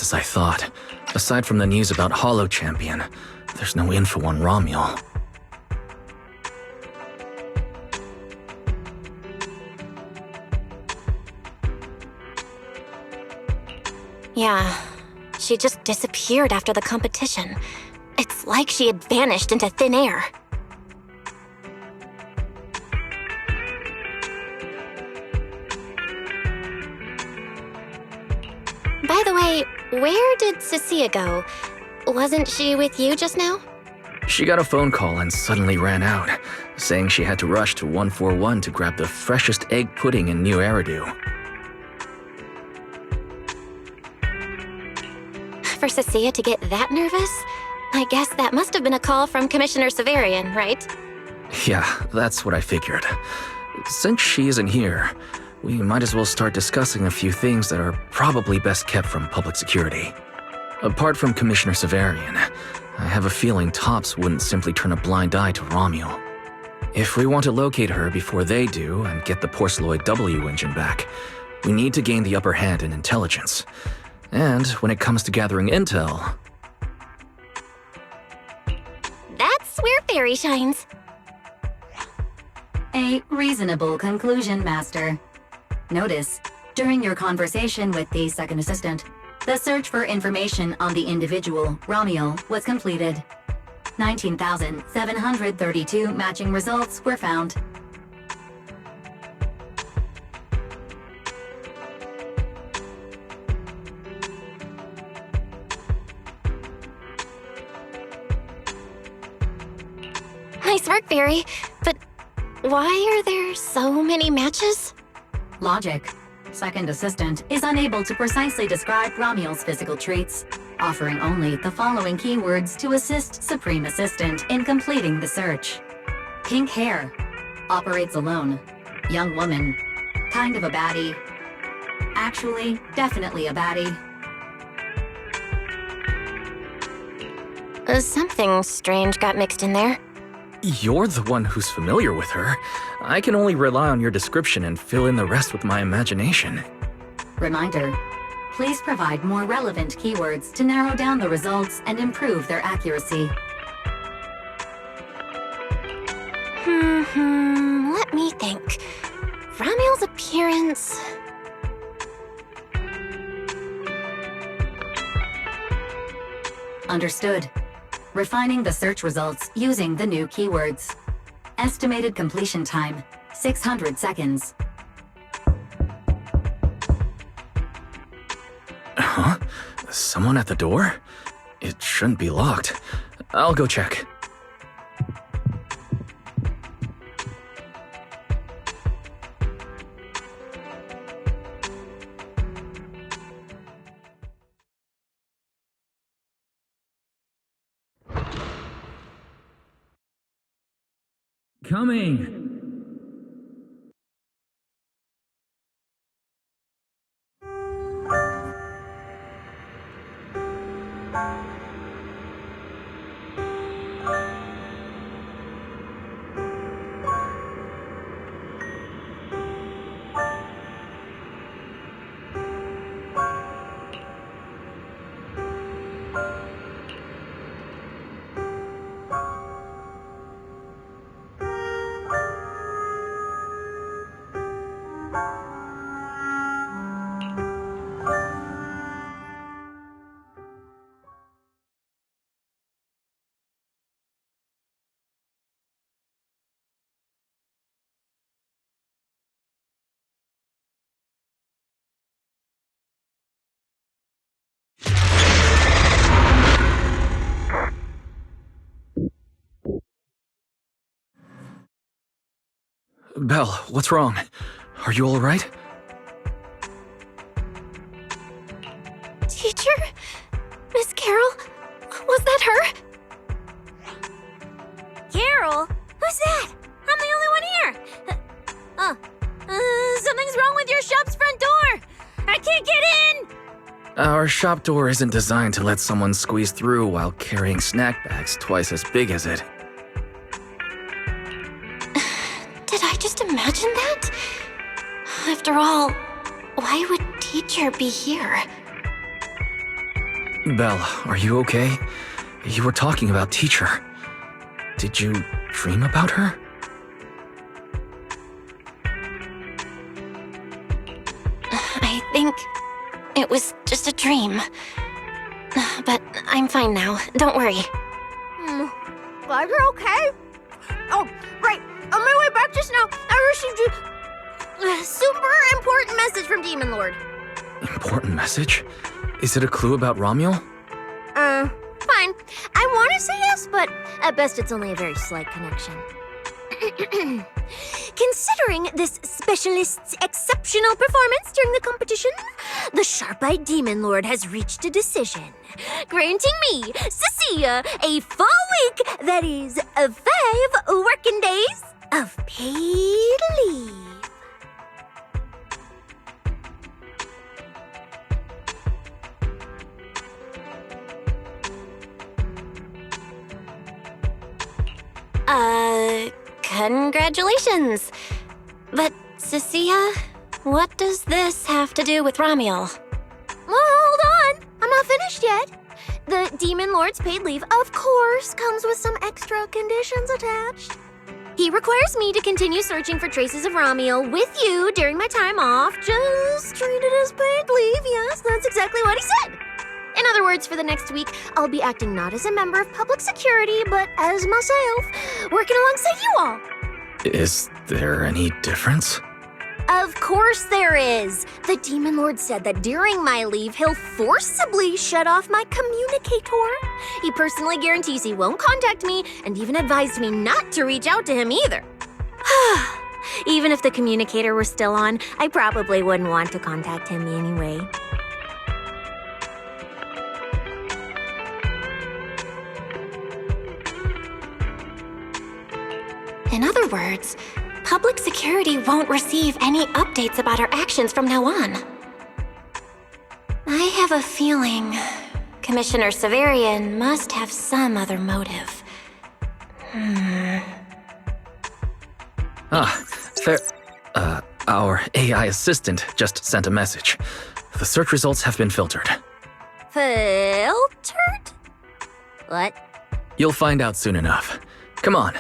as I thought. Aside from the news about Hollow Champion, there's no info on Romuald. Yeah, she just disappeared after the competition. It's like she had vanished into thin air. By the way, where did Cecilia go? Wasn't she with you just now? She got a phone call and suddenly ran out, saying she had to rush to 141 to grab the freshest egg pudding in New Eridan. For Cecilia to get that nervous? I guess that must have been a call from Commissioner Severian, right? Yeah, that's what I figured. Since she isn't here, we might as well start discussing a few things that are probably best kept from public security. Apart from Commissioner Severian, I have a feeling Tops wouldn't simply turn a blind eye to Romuald. If we want to locate her before they do and get the Porceloid W engine back, we need to gain the upper hand in intelligence. And when it comes to gathering intel... That's where Fairy shines. A reasonable conclusion, Master. Notice, during your conversation with the second assistant, the search for information on the individual, Romuald, was completed. 19,732 matching results were found. Nice work, Fairy. But why are there so many matches? Logic. Second assistant is unable to precisely describe Romuald's physical traits, offering only the following keywords to assist Supreme Assistant in completing the search. Pink hair. Operates alone. Young woman. Kind of a baddie. Actually, definitely a baddie. Something strange got mixed in there. You're the one who's familiar with her. I can only rely on your description and fill in the rest with my imagination. Reminder. Please provide more relevant keywords to narrow down the results and improve their accuracy. Let me think. Romuald's appearance... Understood. Refining the search results using the new keywords. Estimated completion time, 600 seconds. Huh? Someone at the door? It shouldn't be locked. I'll go check. Coming! Belle, what's wrong? Are you all right? Teacher? Miss Carol? Was that her? Carol? Who's that? I'm the only one here! Something's wrong with your shop's front door! I can't get in! Our shop door isn't designed to let someone squeeze through while carrying snack bags twice as big as it. Did I just imagine that? After all, why would Teacher be here? Belle, are you okay? You were talking about teacher. Did you dream about her? I think it was just a dream. But I'm fine now. Don't worry. Glad you're okay. Oh, right. On my way back just now, I received a super important message from Demon Lord. Important message? Is it a clue about Romuel? Fine. I want to say yes, but at best it's only a very slight connection. Considering this specialist's exceptional performance during the competition, the sharp-eyed Demon Lord has reached a decision, granting me, Cecilia, a full week, that is, 5 working days of paid leave. Congratulations. But, Cecilia, what does this have to do with Romuel? Well, hold on. I'm not finished yet. The Demon Lord's paid leave, of course, comes with some extra conditions attached. He requires me to continue searching for traces of Romuel with you during my time off. Just treat it as paid leave. Yes, that's exactly what he said. In other words, for the next week, I'll be acting not as a member of public security, but as myself, working alongside you all. Is there any difference? Of course there is. The Demon Lord said that during my leave, he'll forcibly shut off my communicator. He personally guarantees he won't contact me and even advised me not to reach out to him either. Even if the communicator were still on, I probably wouldn't want to contact him anyway. In other words, public security won't receive any updates about our actions from now on. I have a feeling Commissioner Severian must have some other motive. Our AI assistant just sent a message. The search results have been filtered. Filtered? What? You'll find out soon enough. Come on.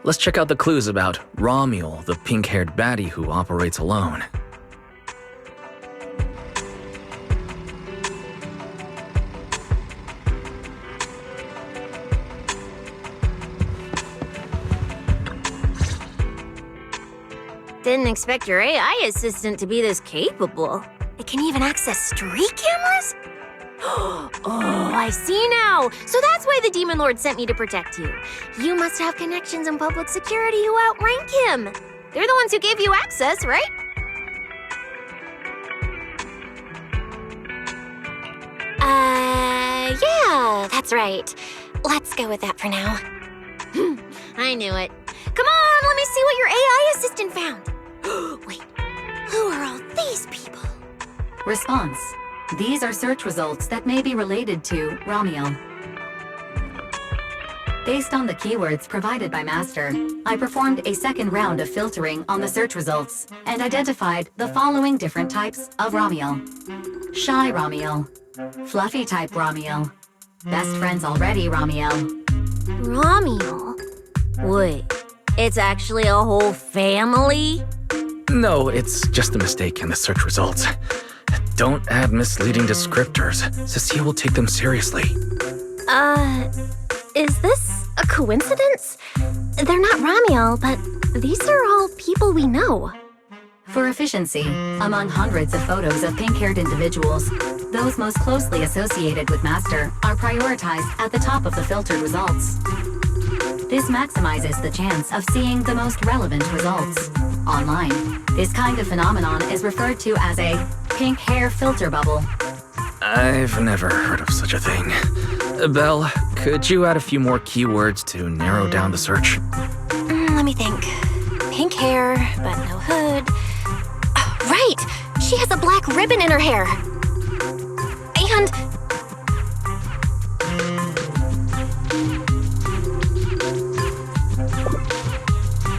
Let's check out the clues about Romuel, the pink-haired baddie who operates alone. Didn't expect your AI assistant to be this capable. It can even access street cameras? Oh, I see now. So that's why the Demon Lord sent me to protect you. You must have connections in public security who outrank him. They're the ones who gave you access, right? Yeah, that's right. Let's go with that for now. I knew it. Come on, let me see what your AI assistant found. Wait, who are all these people? Response. These are search results that may be related to Romuel. Based on the keywords provided by Master, I performed a second round of filtering on the search results and identified the following different types of Romuel. Shy Romuel, Fluffy type Romuel, Best Friends Already Romuel. Romuel? Wait, it's actually a whole family? No, it's just a mistake in the search results. Don't add misleading descriptors. Cecile will take them seriously. Is this a coincidence? They're not Romuel, but these are all people we know. For efficiency, among hundreds of photos of pink-haired individuals, those most closely associated with Master are prioritized at the top of the filtered results. This maximizes the chance of seeing the most relevant results. Online, this kind of phenomenon is referred to as a pink hair filter bubble. I've never heard of such a thing. Belle, could you add a few more keywords to narrow down the search? Let me think. Pink hair, but no hood. Oh, right! She has a black ribbon in her hair. And...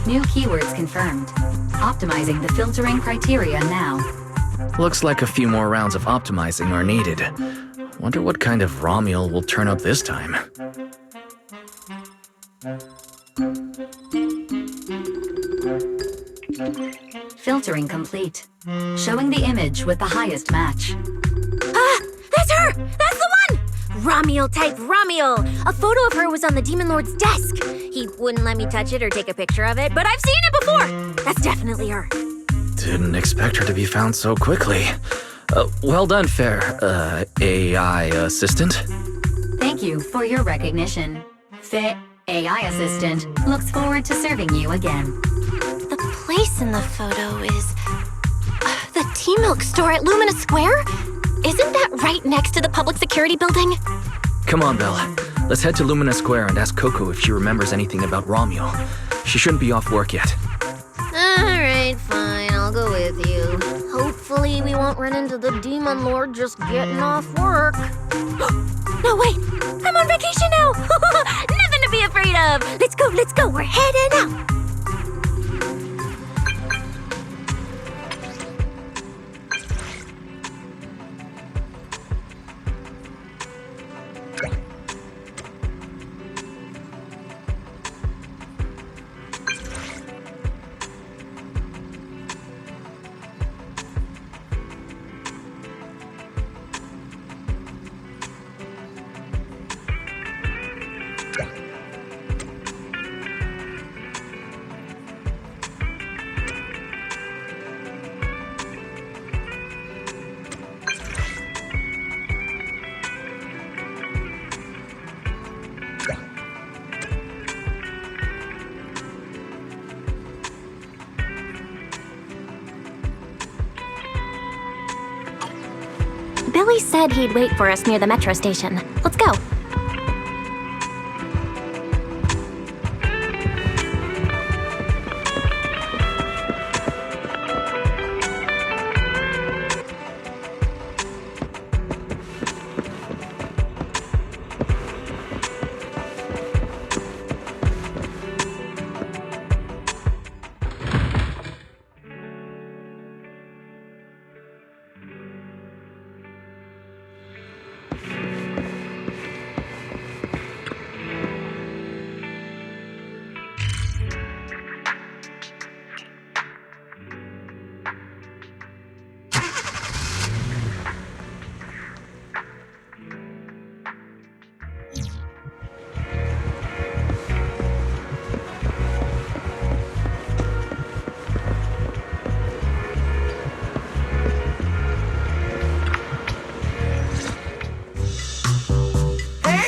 New keywords confirmed. Optimizing the filtering criteria now. Looks like a few more rounds of optimizing are needed. Wonder what kind of Romuel will turn up this time. Filtering complete. Showing the image with the highest match. Ah! That's her! That's the one! Romuel type Romuel! A photo of her was on the Demon Lord's desk. He wouldn't let me touch it or take a picture of it, but I've seen it before! That's definitely her. Didn't expect her to be found so quickly. Well done, fair, AI assistant. Thank you for your recognition. Fit AI assistant looks forward to serving you again. The place in the photo is... the T-Milk store at Lumina Square? Isn't that right next to the public security building? Come on, Belle. Let's head to Lumina Square and ask Coco if she remembers anything about Romuel. She shouldn't be off work yet. Alright, fine, I'll go with you. Hopefully we won't run into the Demon Lord just getting off work. No, wait! I'm on vacation now! Nothing to be afraid of! Let's go, we're heading out! Billy said he'd wait for us near the metro station. Let's go.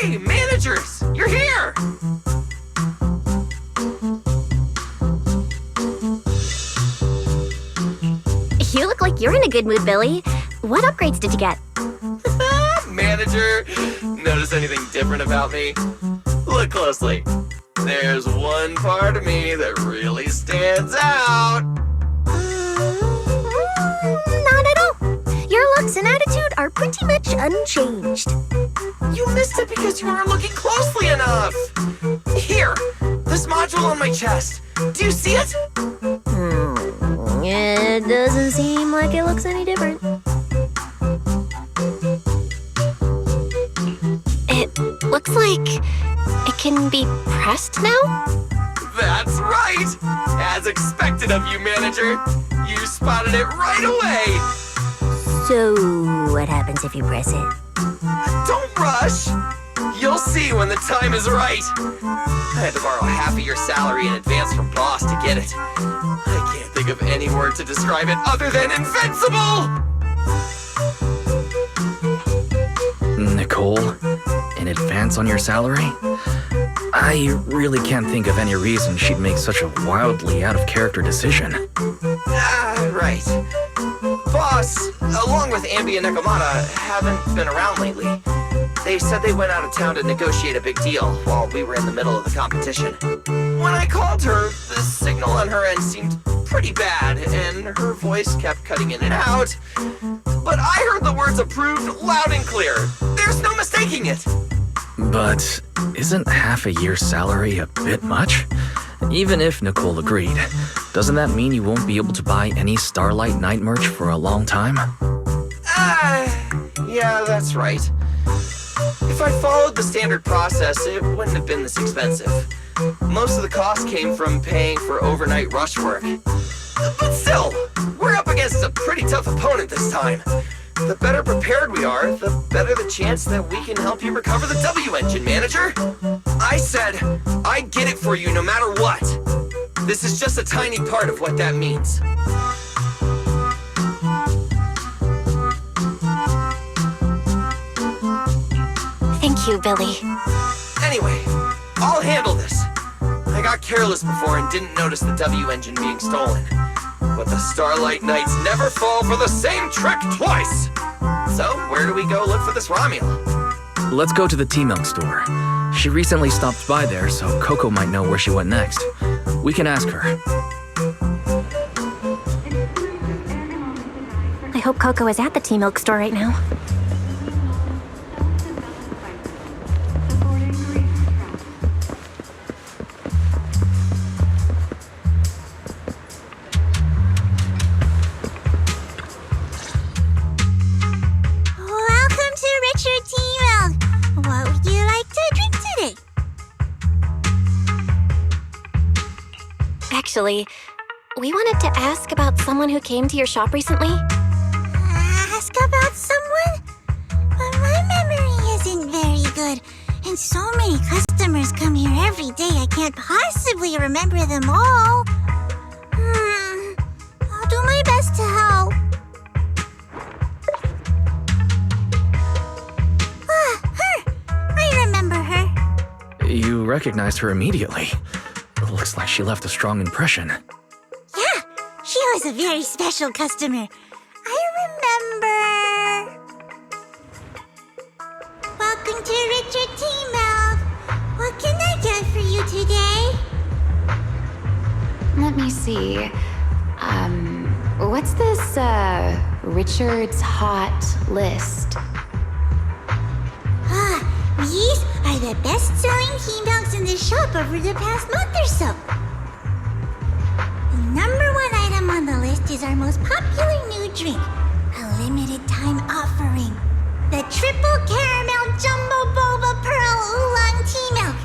Hey, managers! You're here! You look like you're in a good mood, Billy. What upgrades did you get? Manager, notice anything different about me? Look closely. There's one part of me that really stands out. Not at all. Your looks and attitude are pretty much unchanged. You missed it because you weren't looking closely enough. Here, this module on my chest. Do you see it? It doesn't seem like it looks any different. It looks like it can be pressed now? That's right! As expected of you, manager. You spotted it right away. So, what happens if you press it? Don't rush. You'll see when the time is right. I had to borrow half of your salary in advance from boss to get it. I can't think of any word to describe it other than invincible! Nicole, in advance on your salary? I really can't think of any reason she'd make such a wildly out-of-character decision. Right. Boss, along with Ambi and Nekomata, haven't been around lately. They said they went out of town to negotiate a big deal while we were in the middle of the competition. When I called her, the signal on her end seemed pretty bad, and her voice kept cutting in and out. But I heard the words approved loud and clear. There's no mistaking it. But isn't half a year's salary a bit much? Even if Nicole agreed, doesn't that mean you won't be able to buy any Starlight Night merch for a long time? Yeah, that's right. If I followed the standard process, it wouldn't have been this expensive. Most of the cost came from paying for overnight rush work. But still, we're up against a pretty tough opponent this time. The better prepared we are, the better the chance that we can help you recover the W engine, manager. I said, I'd get it for you no matter what. This is just a tiny part of what that means. Thank you, Billy. Anyway, I'll handle this. I got careless before and didn't notice the W engine being stolen. But the Starlight Knights never fall for the same trick twice! So, where do we go look for this Romule? Let's go to the T-Milk store. She recently stopped by there, so Coco might know where she went next. We can ask her. I hope Coco is at the T-Milk store right now. Welcome to Richard T-Milk. What would you like to drink today? Actually, we wanted to ask about someone who came to your shop recently. Ask about someone? But my memory isn't very good. And so many customers come here every day, I can't possibly remember them all. I'll do my best to help. Her! I remember her. You recognized her immediately. Looks like she left a strong impression. Yeah, she was a very special customer. I remember. Welcome to Richard T-Milk. What can I get for you today? Let me see. What's this, Richard's Hot List? These are the best-selling T-Milks in the shop over the past month or so. The number one item on the list is our most popular new drink, a limited-time offering. The Triple Caramel Jumbo Boba Pearl Oolong T-Milk.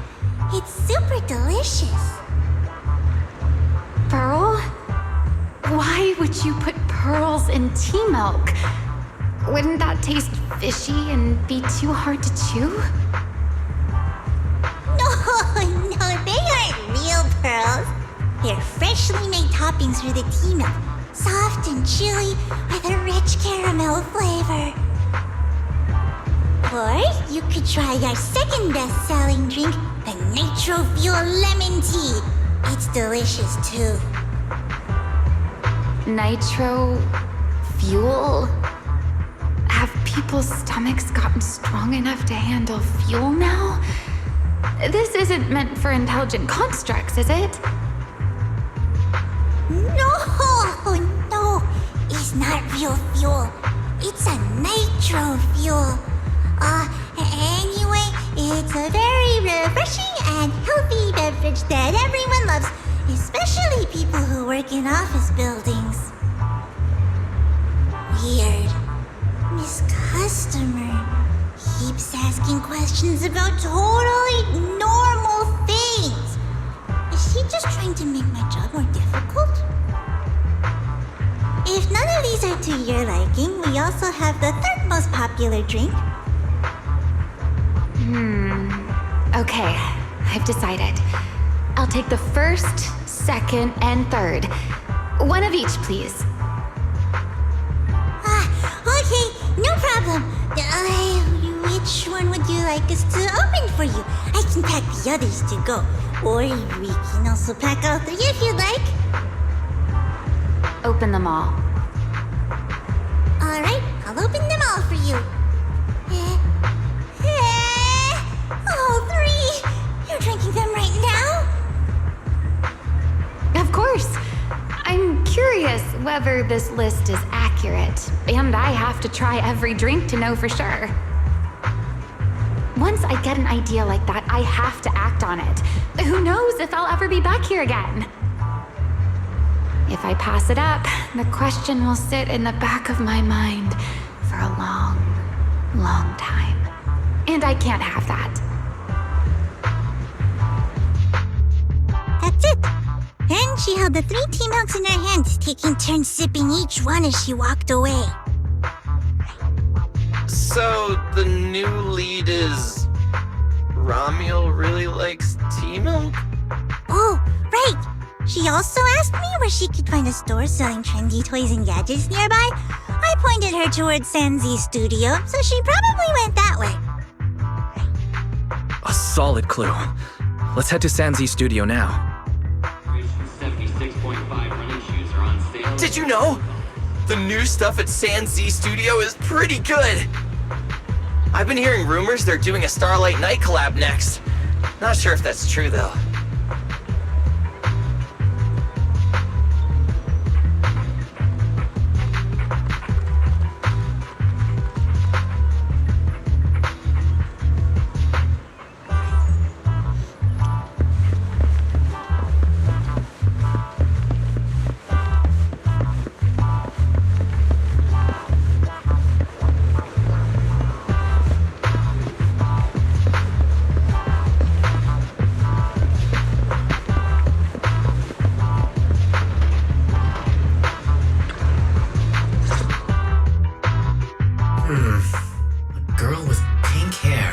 It's super delicious. Pearl? Why would you put pearls in tea milk? Wouldn't that taste fishy and be too hard to chew? No, they aren't real pearls. They're freshly made toppings for the tea milk, soft and chewy with a rich caramel flavor. Or you could try our second best-selling drink, the Nitro Fuel Lemon Tea. It's delicious too. Nitro fuel? Have people's stomachs gotten strong enough to handle fuel now? This isn't meant for intelligent constructs, is it? No, it's not real fuel. It's a nitro fuel. Anyway, it's a very refreshing and healthy beverage that everyone loves, especially people who work in office buildings. Weird. This customer keeps asking questions about totally normal things. Is she just trying to make my job more difficult? If none of these are to your liking, we also have the third most popular drink. Okay, I've decided. I'll take the first, second, and third. One of each, please. Okay, no problem. Which one would you like us to open for you? I can pack the others to go. Or we can also pack all three if you'd like. Open them all. Alright, I'll open them all for you. All three? You're drinking them right now? Of course. I'm curious whether this list is accurate, and I have to try every drink to know for sure. Once I get an idea like that, I have to act on it. Who knows if I'll ever be back here again? If I pass it up, the question will sit in the back of my mind for a long, long time. And I can't have that. That's it. Then she held the 3 tea milks in her hands, taking turns sipping each one as she walked away. So, the new lead is... Ramiel really likes tea milk? Oh, right. She also asked me where she could find a store selling trendy toys and gadgets nearby. I pointed her towards Sanzi's studio, so she probably went that way. A solid clue. Let's head to Sanzi's studio now. 76.5 running shoes are on sale. Did you know? The new stuff at Sanzi Studio is pretty good! I've been hearing rumors they're doing a Starlight Night collab next. Not sure if that's true, though. A girl with pink hair.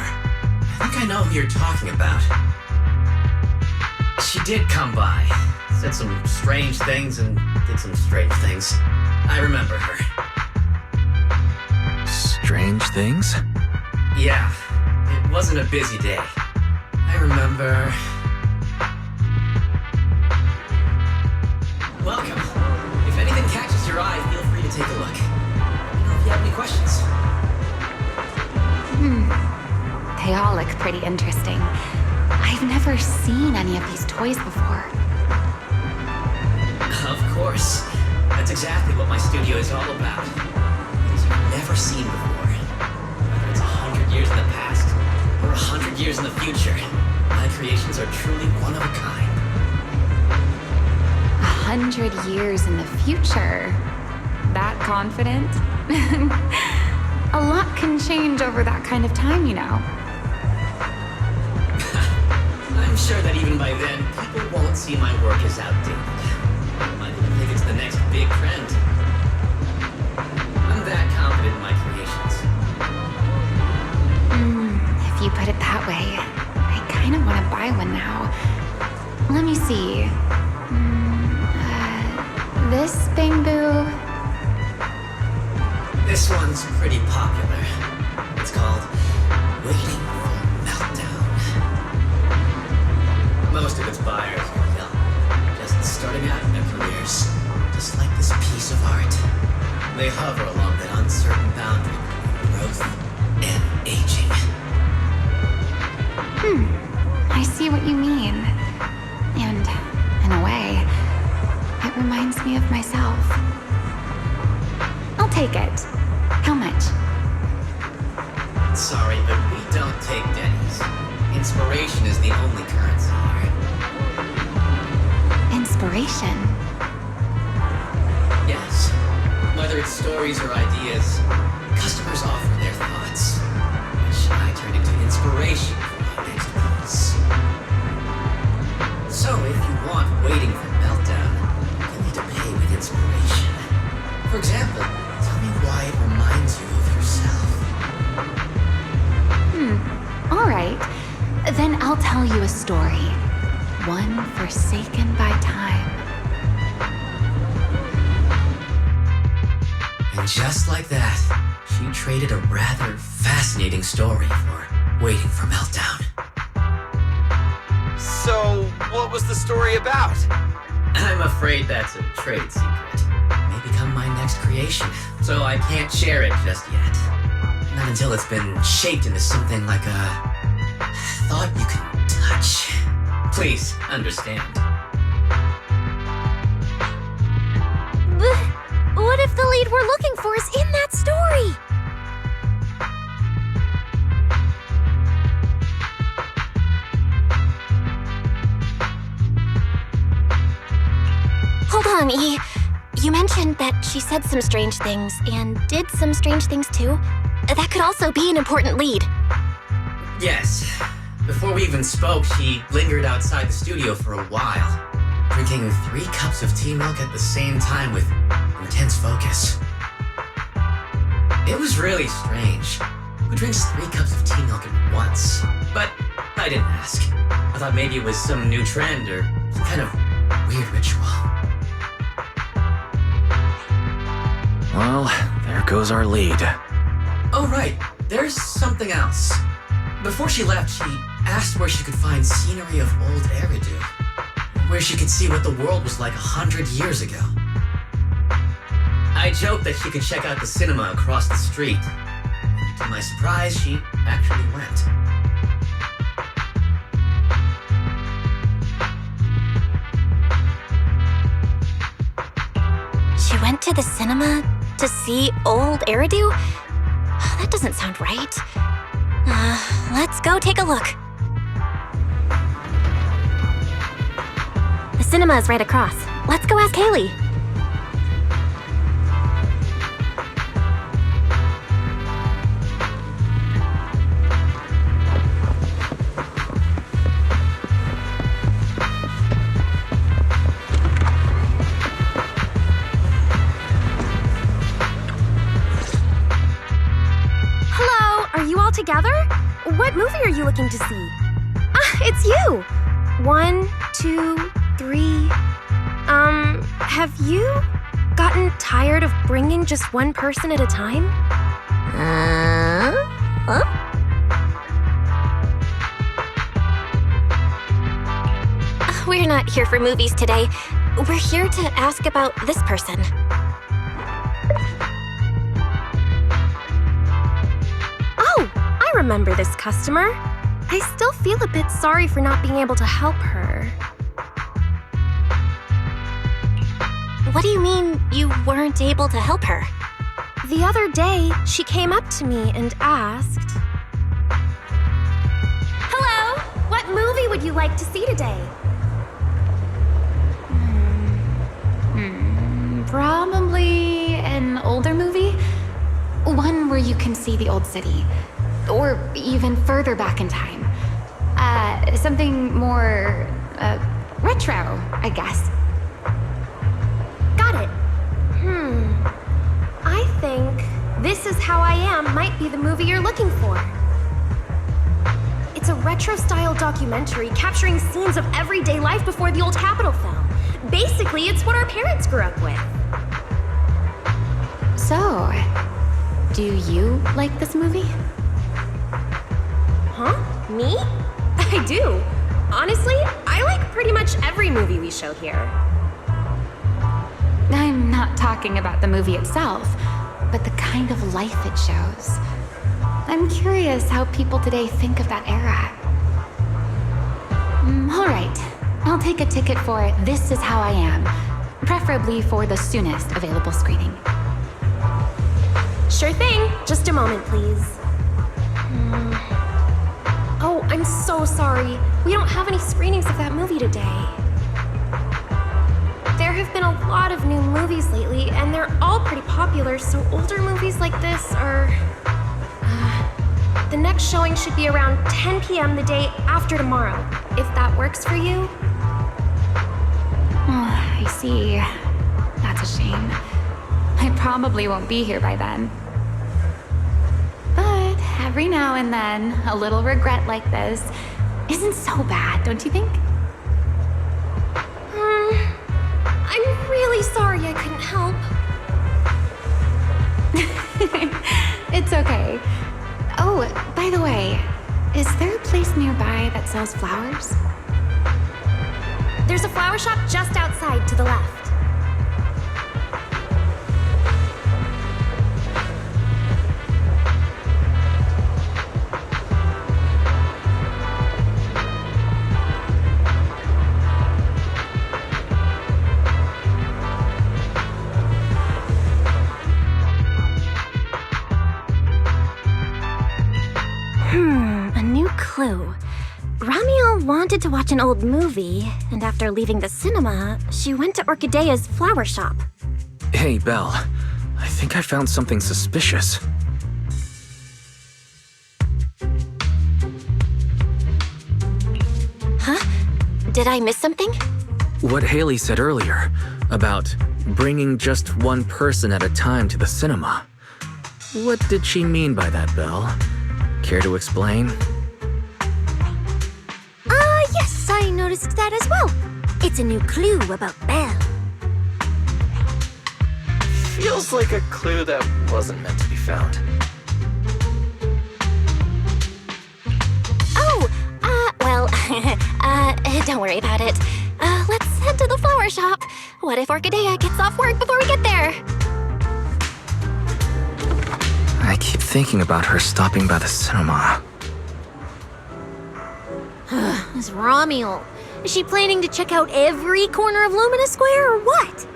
I think I know who you're talking about. She did come by, said some strange things and did some strange things. I remember her. Strange things? Yeah, it wasn't a busy day. I remember... Welcome. If anything catches your eye, feel free to take a look. Let me know if you have any questions. They all look pretty interesting. I've never seen any of these toys before. Of course. That's exactly what my studio is all about. Things you've never seen before. Whether it's 100 years in the past or 100 years in the future, my creations are truly one of a kind. 100 years in the future? That confident? A lot can change over that kind of time, you know. I'm sure that even by then, people won't see my work as outdated. They might even think it's the next big trend. I'm that confident in my creations. If you put it that way, I kind of want to buy one now. Let me see. This bamboo... This one's pretty popular. It's called Waiting for Meltdown. Most of its buyers are young, just starting out in their careers, just like this piece of art. They hover along that uncertain boundary between growth and aging. I see what you mean. And, in a way, it reminds me of myself. I'll take it. How much? Sorry, but we don't take pennies. Inspiration is the only currency here. Inspiration? Yes. Whether it's stories or ideas, customers offer their thoughts, which I turn into inspiration for my next piece. So if you want Waiting for Meltdown, you'll need to pay with inspiration. For example, tell me why it reminds you of yourself. All right. Then I'll tell you a story. One forsaken by time. And just like that, she traded a rather fascinating story for Waiting for Meltdown. So, what was the story about? I'm afraid that's a trade secret. It may become my next creation, so I can't share it just yet. Not until it's been shaped into something like a thought you can touch. Please, understand. But what if the lead we're looking for is in that story? Hold on, E. You mentioned that she said some strange things and did some strange things too. That could also be an important lead. Yes. Before we even spoke, she lingered outside the studio for a while, drinking 3 cups of tea milk at the same time with intense focus. It was really strange. Who drinks 3 cups of tea milk at once? But I didn't ask. I thought maybe it was some new trend or some kind of weird ritual. Well, there goes our lead. Oh, right. There's something else. Before she left, she asked where she could find scenery of old Eridan, where she could see what the world was like 100 years ago. I joked that she could check out the cinema across the street. To my surprise, she actually went. She went to the cinema to see old Eridan? That doesn't sound right. Let's go take a look. The cinema is right across. Let's go ask Haley. Hello, are you all together? What movie are you looking to see? It's you! 1, 2, 3. Have you gotten tired of bringing just one person at a time? We're not here for movies today. We're here to ask about this person. Oh, I remember this customer. I still feel a bit sorry for not being able to help her. What do you mean you weren't able to help her? The other day, she came up to me and asked, "Hello, what movie would you like to see today?" Probably an older movie. One where you can see the old city. Or even further back in time. Something more, retro, I guess. Got it. I think This Is How I Am might be the movie you're looking for. It's a retro-style documentary capturing scenes of everyday life before the old Capitol fell. Basically, it's what our parents grew up with. So, do you like this movie? Huh? Me? I do. Honestly, I like pretty much every movie we show here. I'm not talking about the movie itself, but the kind of life it shows. I'm curious how people today think of that era. All right, I'll take a ticket for This Is How I Am, preferably for the soonest available screening. Sure thing. Just a moment, please. Oh, I'm so sorry. We don't have any screenings of that movie today. There have been a lot of new movies lately, and they're all pretty popular, so older movies like this are... the next showing should be around 10 p.m. the day after tomorrow, if that works for you. Oh, I see. That's a shame. I probably won't be here by then. But every now and then, a little regret like this isn't so bad, don't you think? I'm really sorry I couldn't help. It's okay. Oh, by the way, is there a place nearby that sells flowers? There's a flower shop just outside to the left. A new clue. Ramiel wanted to watch an old movie, and after leaving the cinema, she went to Orchidea's flower shop. Hey, Belle. I think I found something suspicious. Did I miss something? What Haley said earlier about bringing just one person at a time to the cinema. What did she mean by that, Belle? Care to explain? Yes, I noticed that as well. It's a new clue about Belle. Feels like a clue that wasn't meant to be found. Oh, well, don't worry about it. Let's head to the flower shop. What if Orchidea gets off work before we get there? I keep thinking about her stopping by the cinema. Miss Romuald, is she planning to check out every corner of Lumina Square or what?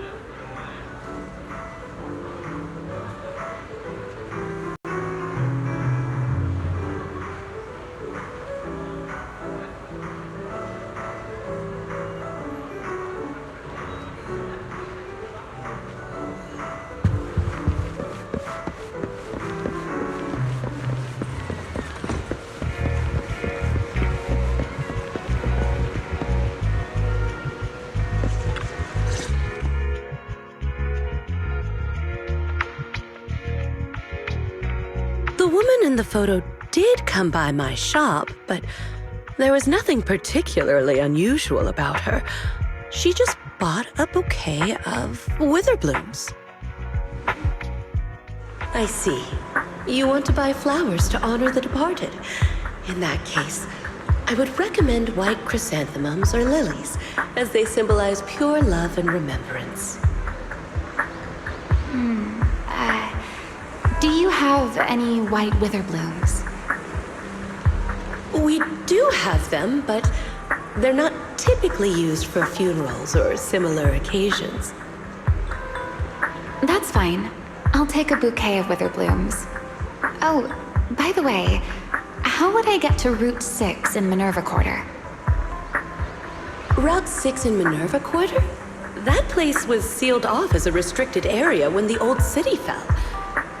The woman in the photo did come by my shop, but there was nothing particularly unusual about her. She just bought a bouquet of witherblooms. I see. You want to buy flowers to honor the departed. In that case, I would recommend white chrysanthemums or lilies, as they symbolize pure love and remembrance. Do you have any white wither blooms? We do have them, but they're not typically used for funerals or similar occasions. That's fine. I'll take a bouquet of wither blooms. Oh, by the way, how would I get to Route 6 in Minerva Quarter? Route 6 in Minerva Quarter? That place was sealed off as a restricted area when the old city fell.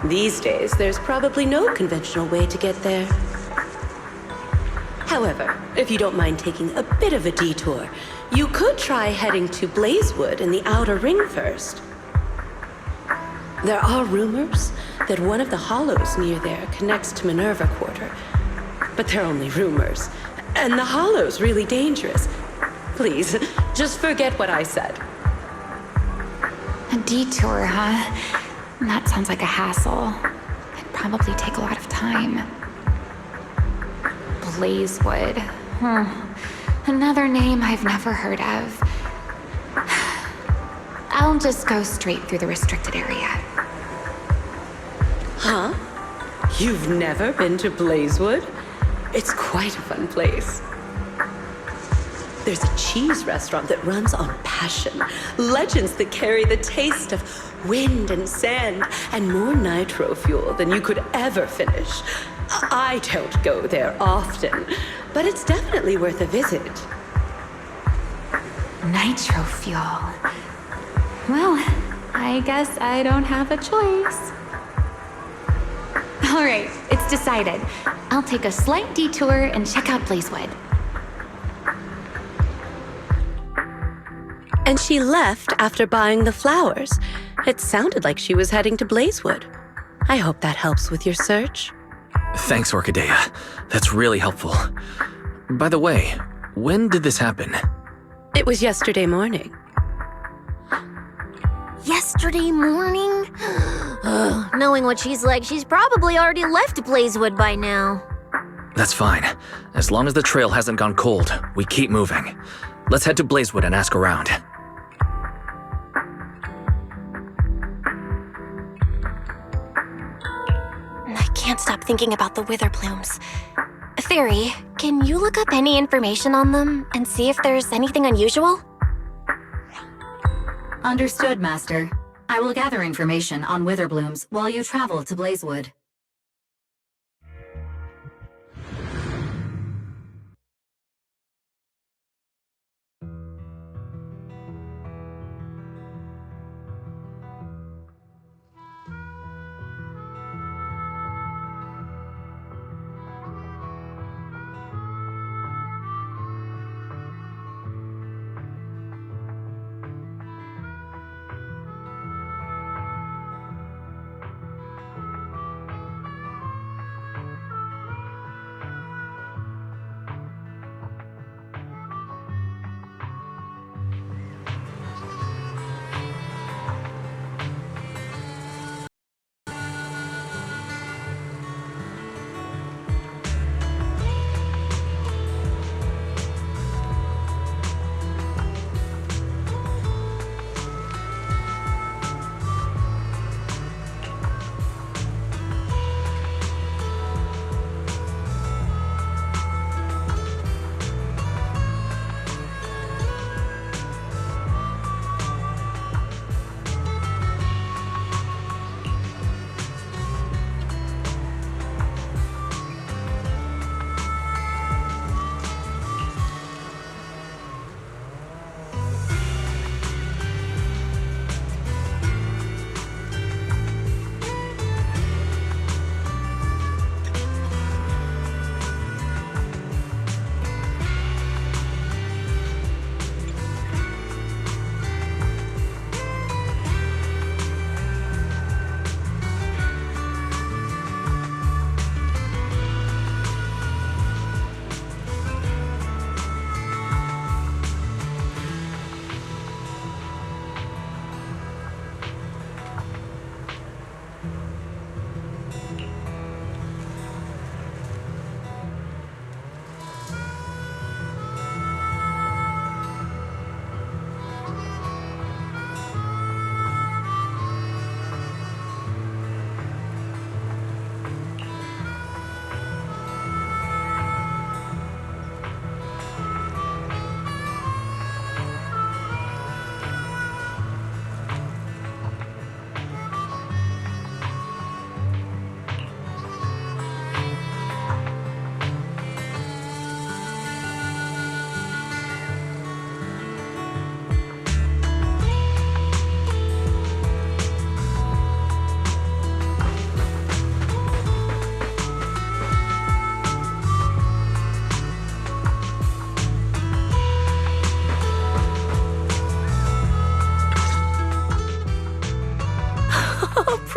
These days, there's probably no conventional way to get there. However, if you don't mind taking a bit of a detour, you could try heading to Blazewood in the Outer Ring first. There are rumors that one of the hollows near there connects to Minerva Quarter. But they're only rumors, and the hollow's really dangerous. Please, just forget what I said. A detour, huh? That sounds like a hassle. It'd probably take a lot of time. Blazewood. Another name I've never heard of. I'll just go straight through the restricted area. Huh? You've never been to Blazewood? It's quite a fun place. There's a cheese restaurant that runs on passion. Legends that carry the taste of wind and sand and more nitro fuel than you could ever finish. I don't go there often, but it's definitely worth a visit. Nitro fuel. Well, I guess I don't have a choice. All right, it's decided. I'll take a slight detour and check out Blazewood. And she left after buying the flowers. It sounded like she was heading to Blazewood. I hope that helps with your search. Thanks, Orchidea. That's really helpful. By the way, when did this happen? It was yesterday morning. Yesterday morning? Knowing what she's like, she's probably already left Blazewood by now. That's fine. As long as the trail hasn't gone cold, we keep moving. Let's head to Blazewood and ask around. I can't stop thinking about the wither blooms. Fairy, can you look up any information on them and see if there's anything unusual? Understood, Master. I will gather information on witherblooms while you travel to Blazewood.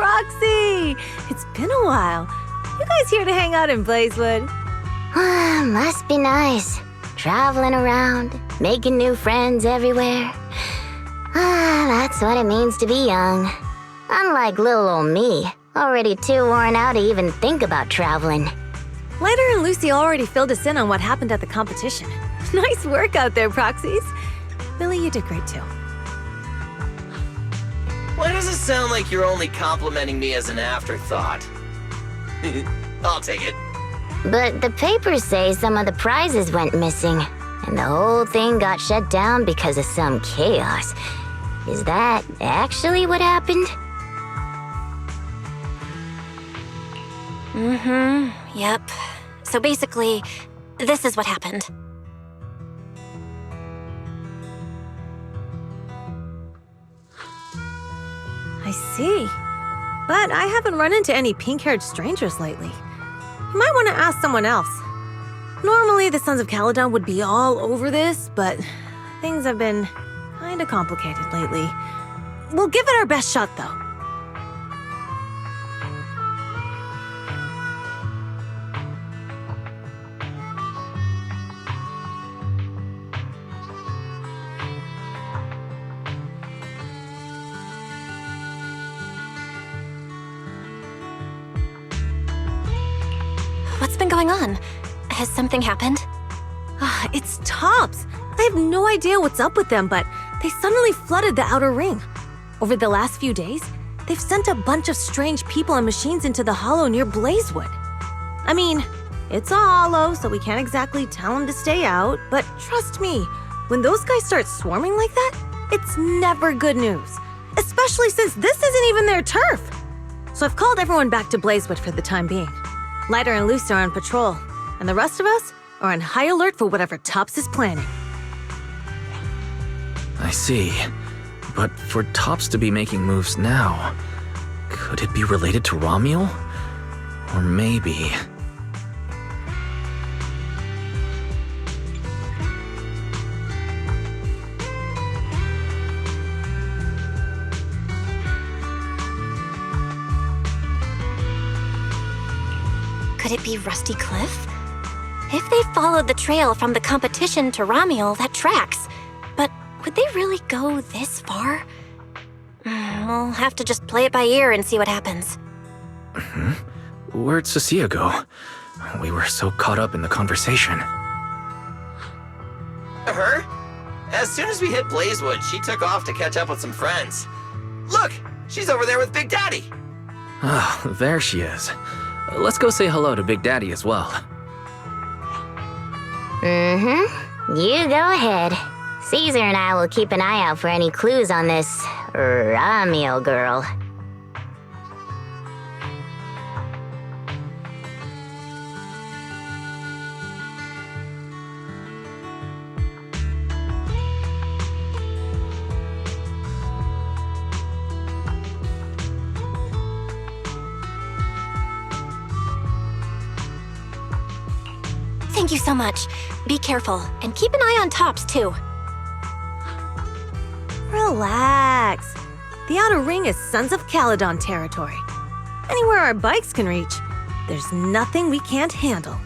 Proxy! It's been a while. You guys here to hang out in Blazewood? Must be nice. Traveling around, making new friends everywhere. That's what it means to be young. Unlike little old me, already too worn out to even think about traveling. Lighter and Lucy already filled us in on what happened at the competition. Nice work out there, Proxies. Billy, you did great too. Why does it sound like you're only complimenting me as an afterthought? I'll take it. But the papers say some of the prizes went missing, and the whole thing got shut down because of some chaos. Is that actually what happened? Yep. So basically, this is what happened. I see. But I haven't run into any pink-haired strangers lately. You might want to ask someone else. Normally, the Sons of Caledon would be all over this, but things have been kinda complicated lately. We'll give it our best shot, though. What's been going on? Has something happened? It's Tops. I have no idea what's up with them, but they suddenly flooded the outer ring. Over the last few days, they've sent a bunch of strange people and machines into the hollow near Blazewood. I mean, it's a hollow, so we can't exactly tell them to stay out, but trust me, when those guys start swarming like that, it's never good news. Especially since this isn't even their turf. So I've called everyone back to Blazewood for the time being. Lighter and Lucy are on patrol, and the rest of us are on high alert for whatever Tops is planning. I see. But for Tops to be making moves now, could it be related to Romuel? Or maybe... Could it be Rusty Cliff? If they followed the trail from the competition to Romuel, that tracks. But would they really go this far? We'll have to just play it by ear and see what happens. Where'd Cecilia go? We were so caught up in the conversation. Her? As soon as we hit Blazewood, she took off to catch up with some friends. Look, she's over there with Big Daddy. Ah, there she is. Let's go say hello to Big Daddy as well. You go ahead. Caesar and I will keep an eye out for any clues on this Romuel girl. Thank you so much. Be careful, and keep an eye on Tops, too. Relax. The outer ring is Sons of Caledon territory. Anywhere our bikes can reach, there's nothing we can't handle.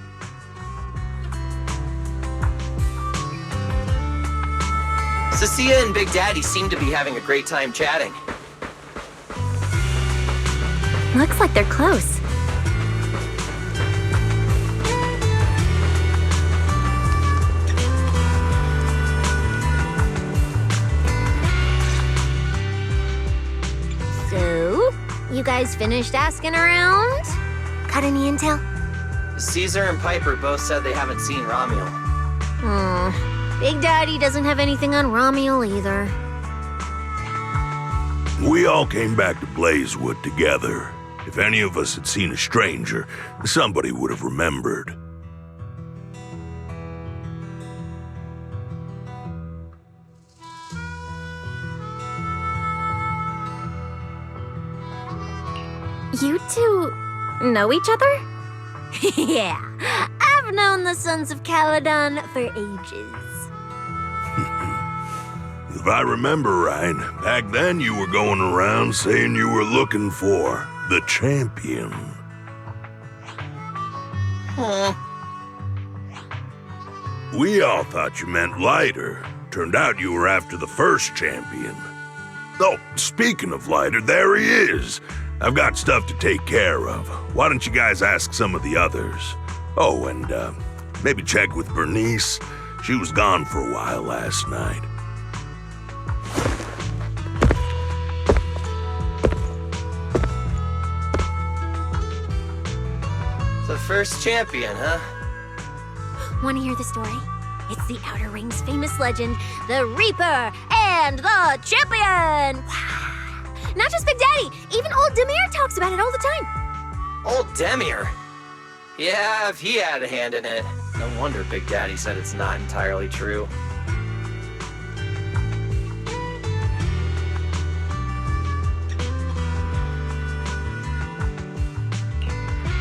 Cecilia and Big Daddy seem to be having a great time chatting. Looks like they're close. You guys finished asking around? Got any intel? Caesar and Piper both said they haven't seen Romuel. Big Daddy doesn't have anything on Romuel either. We all came back to Blazewood together. If any of us had seen a stranger, somebody would have remembered. You two know each other? Yeah, I've known the Sons of Caledon for ages. If I remember right, back then you were going around saying you were looking for the champion. We all thought you meant Lighter. Turned out you were after the first champion. Oh, speaking of Lighter, there he is. I've got stuff to take care of. Why don't you guys ask some of the others? Oh, and maybe check with Bernice. She was gone for a while last night. The first champion, huh? Want to hear the story? It's the Outer Ring's famous legend, the Reaper and the Champion! Not just Big Daddy, even old Demir talks about it all the time. Old Demir? Yeah, if he had a hand in it. No wonder Big Daddy said it's not entirely true.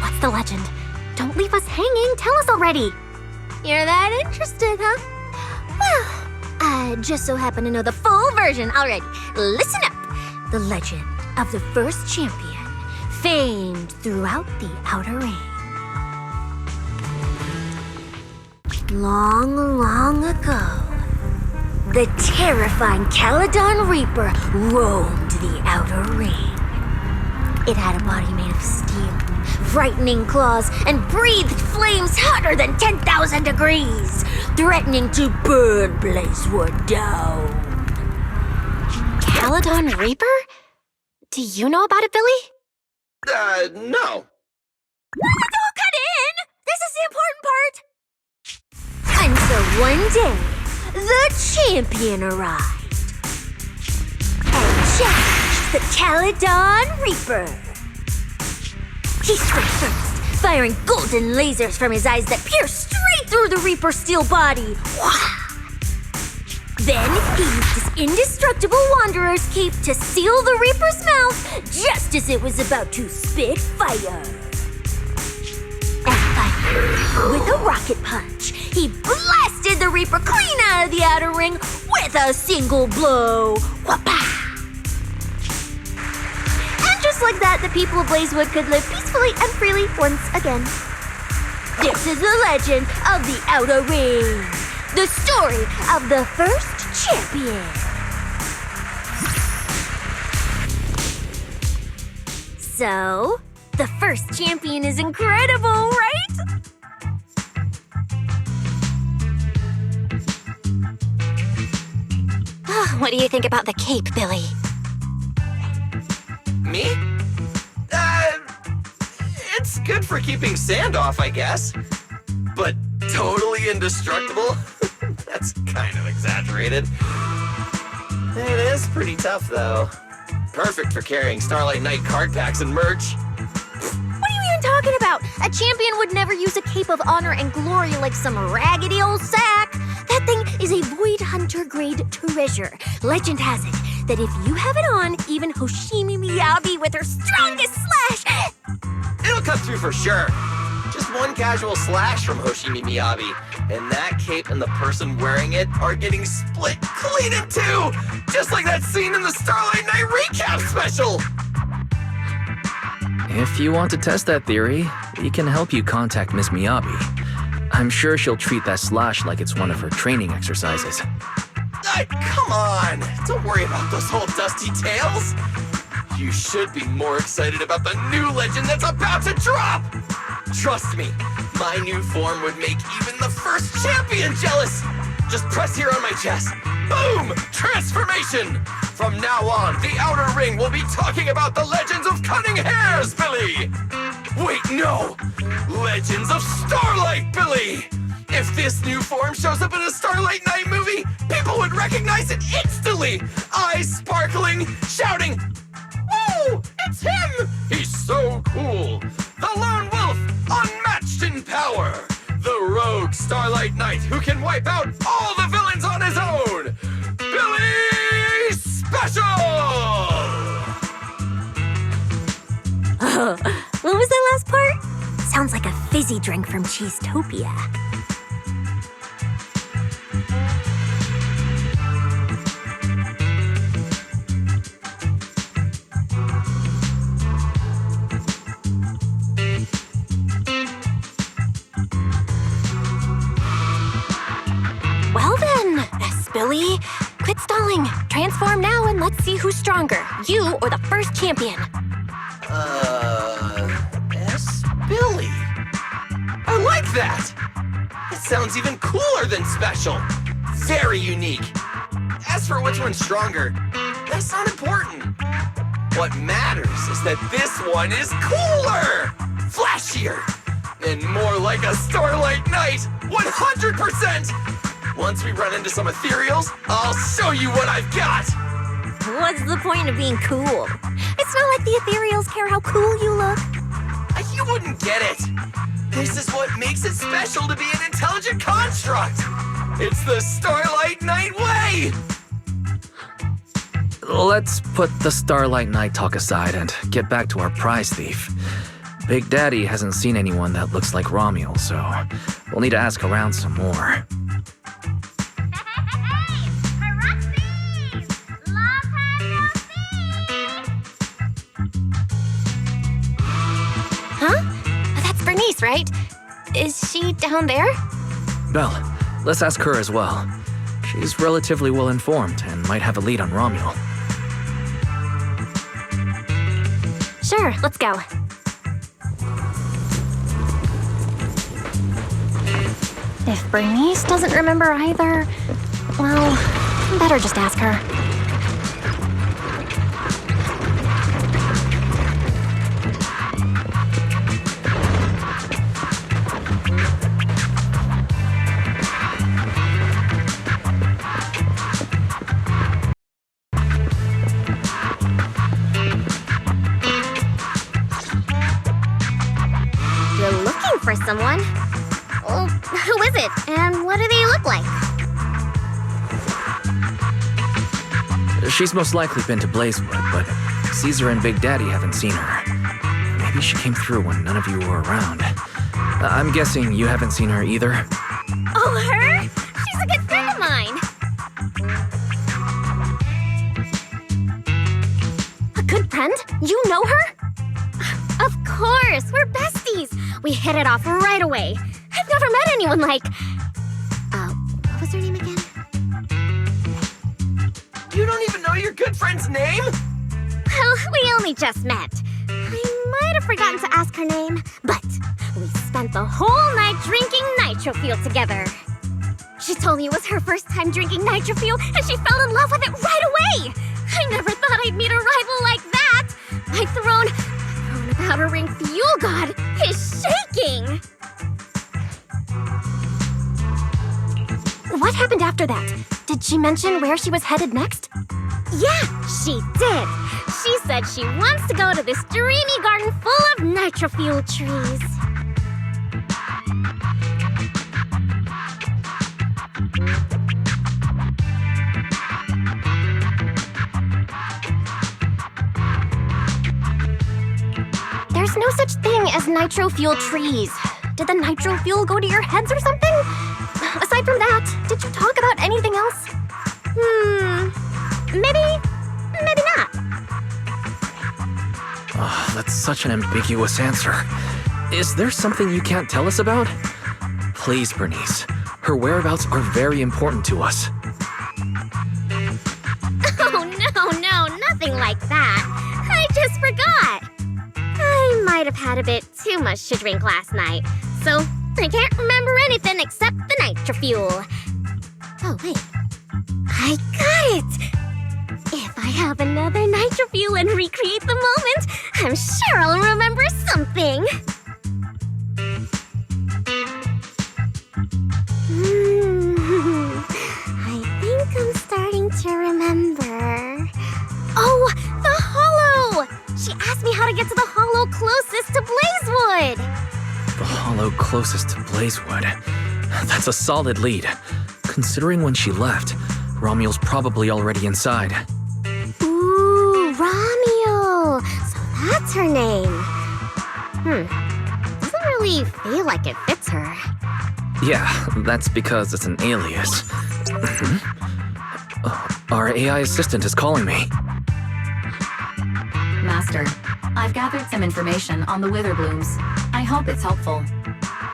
What's the legend? Don't leave us hanging, tell us already. You're that interested, huh? Well, I just so happen to know the full version already. Listen up. The legend of the first champion, famed throughout the Outer Ring. Long, long ago, the terrifying Caledon Reaper roamed the Outer Ring. It had a body made of steel, frightening claws, and breathed flames hotter than 10,000 degrees, threatening to burn Blazewood down. Caledon Reaper? Do you know about it, Billy? No. Don't cut in! This is the important part! Until one day, the champion arrived and challenged the Caledon Reaper. He struck first, firing golden lasers from his eyes that pierced straight through the Reaper's steel body. Then he used his indestructible Wanderer's cape to seal the Reaper's mouth just as it was about to spit fire. And finally, with a rocket punch, he blasted the Reaper clean out of the Outer Ring with a single blow. Whapa! Just like that, the people of Blazewood could live peacefully and freely once again. This is the legend of the Outer Ring. The story of the first champion. So, the first champion is incredible, right? What do you think about the cape, Billy? Me? It's good for keeping sand off, I guess. But totally indestructible? That's kind of exaggerated. It is pretty tough, though. Perfect for carrying Starlight Knight card packs and merch. What are you even talking about? A champion would never use a cape of honor and glory like some raggedy old sack. That thing is a Void Hunter grade treasure. Legend has it that if you have it on, even Hoshimi Miyabi with her strongest slash... It'll cut through for sure. Just one casual slash from Hoshimi Miyabi, and that cape and the person wearing it are getting split clean in two! Just like that scene in the Starlight Knight recap special! If you want to test that theory, we can help you contact Miss Miyabi. I'm sure she'll treat that slash like it's one of her training exercises. Come on! Don't worry about those old dusty tales! You should be more excited about the new legend that's about to drop! Trust me, my new form would make even the first champion jealous! Just press here on my chest. Boom! Transformation! From now on, the Outer Ring will be talking about the legends of Cunning Hairs, Billy! Wait, no! Legends of Starlight, Billy! If this new form shows up in a Starlight Knight movie, people would recognize it instantly! Eyes sparkling, shouting, "Whoa! It's him! He's so cool! The Lone Wolf, unmatched in power! The rogue Starlight Knight who can wipe out all the villains on his own! Billy Special!" What was that last part? Sounds like a fizzy drink from Cheesetopia. stalling. Transform now and let's see who's stronger, you or the first champion. Billy. I like that! It sounds even cooler than special. Very unique. As for which one's stronger, that's not important. What matters is that this one is cooler, flashier, and more like a starlight night, 100%! Once we run into some ethereals, I'll show you what I've got! What's the point of being cool? It's not like the ethereals care how cool you look. You wouldn't get it. This is what makes it special to be an intelligent construct. It's the Starlight Night way! Let's put the Starlight Night talk aside and get back to our prize thief. Big Daddy hasn't seen anyone that looks like Romuald, so we'll need to ask around some more. Bernice, right? Is she down there? Belle, let's ask her as well. She's relatively well-informed and might have a lead on Romuald. Sure, let's go. If Bernice doesn't remember either, well, better just ask her. For someone? Well, who is it, and what do they look like? She's most likely been to Blazewood, but Caesar and Big Daddy haven't seen her. Maybe she came through when none of you were around. I'm guessing you haven't seen her either? Oh, her? She's a good friend of mine. A good friend? You know her? Of course, we're besties. We hit it off right away. I've never met anyone like... what was her name again? You don't even know your good friend's name? Well, we only just met. I might have forgotten to ask her name, but we spent the whole night drinking Nitro Fuel together. She told me it was her first time drinking Nitro Fuel, and she fell in love with it right away. I never thought I'd meet a rival like that. My throne powder ring fuel god is shaking! What happened after that? Did she mention where she was headed next? Yeah, she did! She said she wants to go to this dreamy garden full of nitro fuel trees. There's no such thing as nitro fuel trees. Did the nitro fuel go to your heads or something? Aside from that, did you talk about anything else? Maybe not. Oh, that's such an ambiguous answer. Is there something you can't tell us about? Please, Bernice. Her whereabouts are very important to us. Oh, no, nothing like that. I just forgot. I might have had a bit too much to drink last night, so I can't remember anything except the nitro fuel. Oh, wait. I got it! If I have another nitro fuel and recreate the moment, I'm sure I'll remember something. I think I'm starting to remember. Oh, the hollow! She asked me how to get to the hollow closest to Blazewood. The hollow closest to Blazewood. That's a solid lead. Considering when she left, Romuald's probably already inside. Ooh, Romuald! So that's her name. Doesn't really feel like it fits her. Yeah, that's because it's an alias. Our AI assistant is calling me. Master, I've gathered some information on the Witherblooms. I hope it's helpful.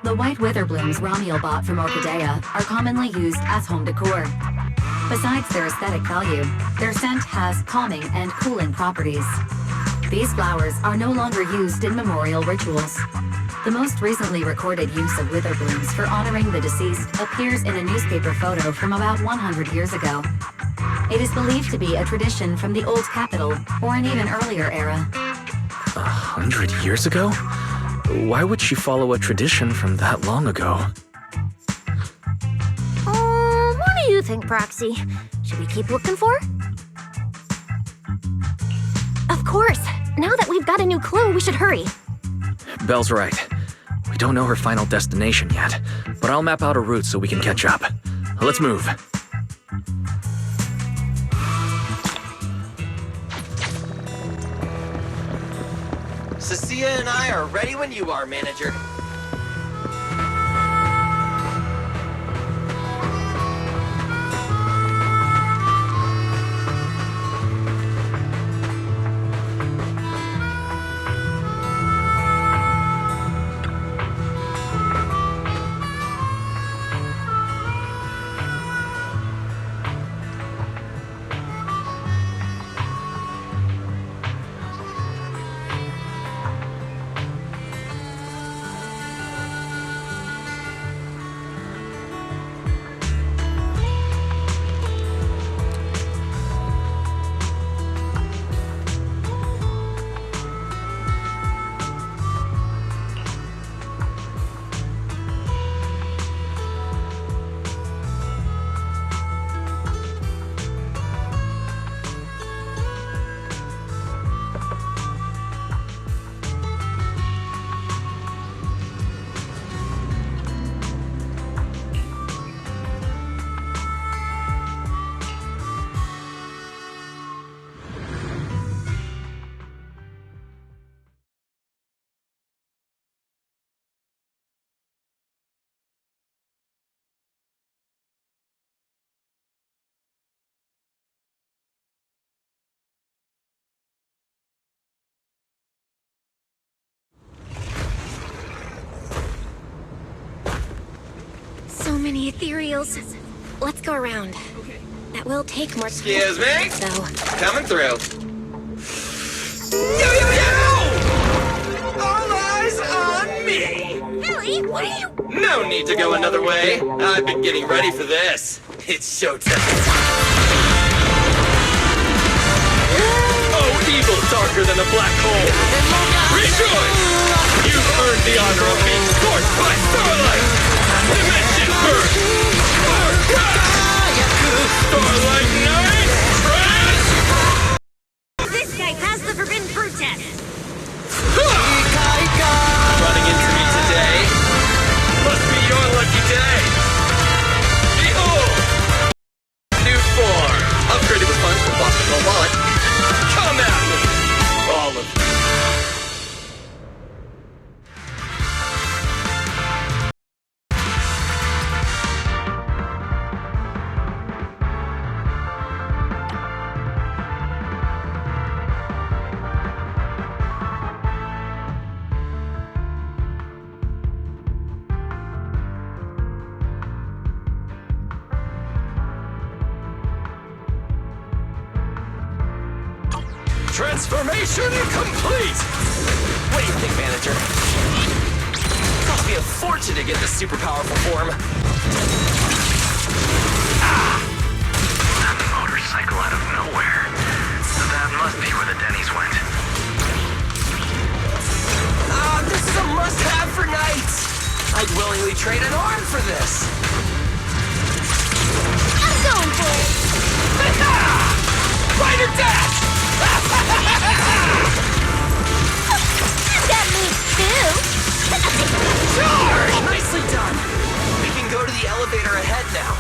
The white Witherblooms Romuald bought from Orchidea are commonly used as home decor. Besides their aesthetic value, their scent has calming and cooling properties. These flowers are no longer used in memorial rituals. The most recently recorded use of wither blooms for honoring the deceased appears in a newspaper photo from about 100 years ago. It is believed to be a tradition from the Old Capital or an even earlier era. 100 years ago? Why would she follow a tradition from that long ago? What do you think, Proxy? Should we keep looking for her? Of course. Now that we've got a new clue, we should hurry. Belle's right. We don't know her final destination yet, but I'll map out a route so we can catch up. Let's move. Cecilia and I are ready when you are, manager. So many ethereals. Let's go around. That will take more. Excuse me? So, Coming through. Yo! All eyes on me! Billy, what are you? No need to go another way. I've been getting ready for this. It's showtime. Oh, evil darker than a black hole. Rejoice! You've earned the honor of being scorched by starlight! Dimension burst! Starlight Night! Trash! This guy has the forbidden fruit test. Running into me today? Must be your lucky day. Behold! New form. Upgraded with funds from Boston Home Wallet. Come at me! All of you. Transformation complete! What do you think, manager? Cost me a fortune to get this super powerful form. That motorcycle out of nowhere. That must be where the Denny's went. This is a must-have for nights. I'd willingly trade an arm for this. I'm going for it. Rider dash! You've got me too. Charge! Nicely done. We can go to the elevator ahead now.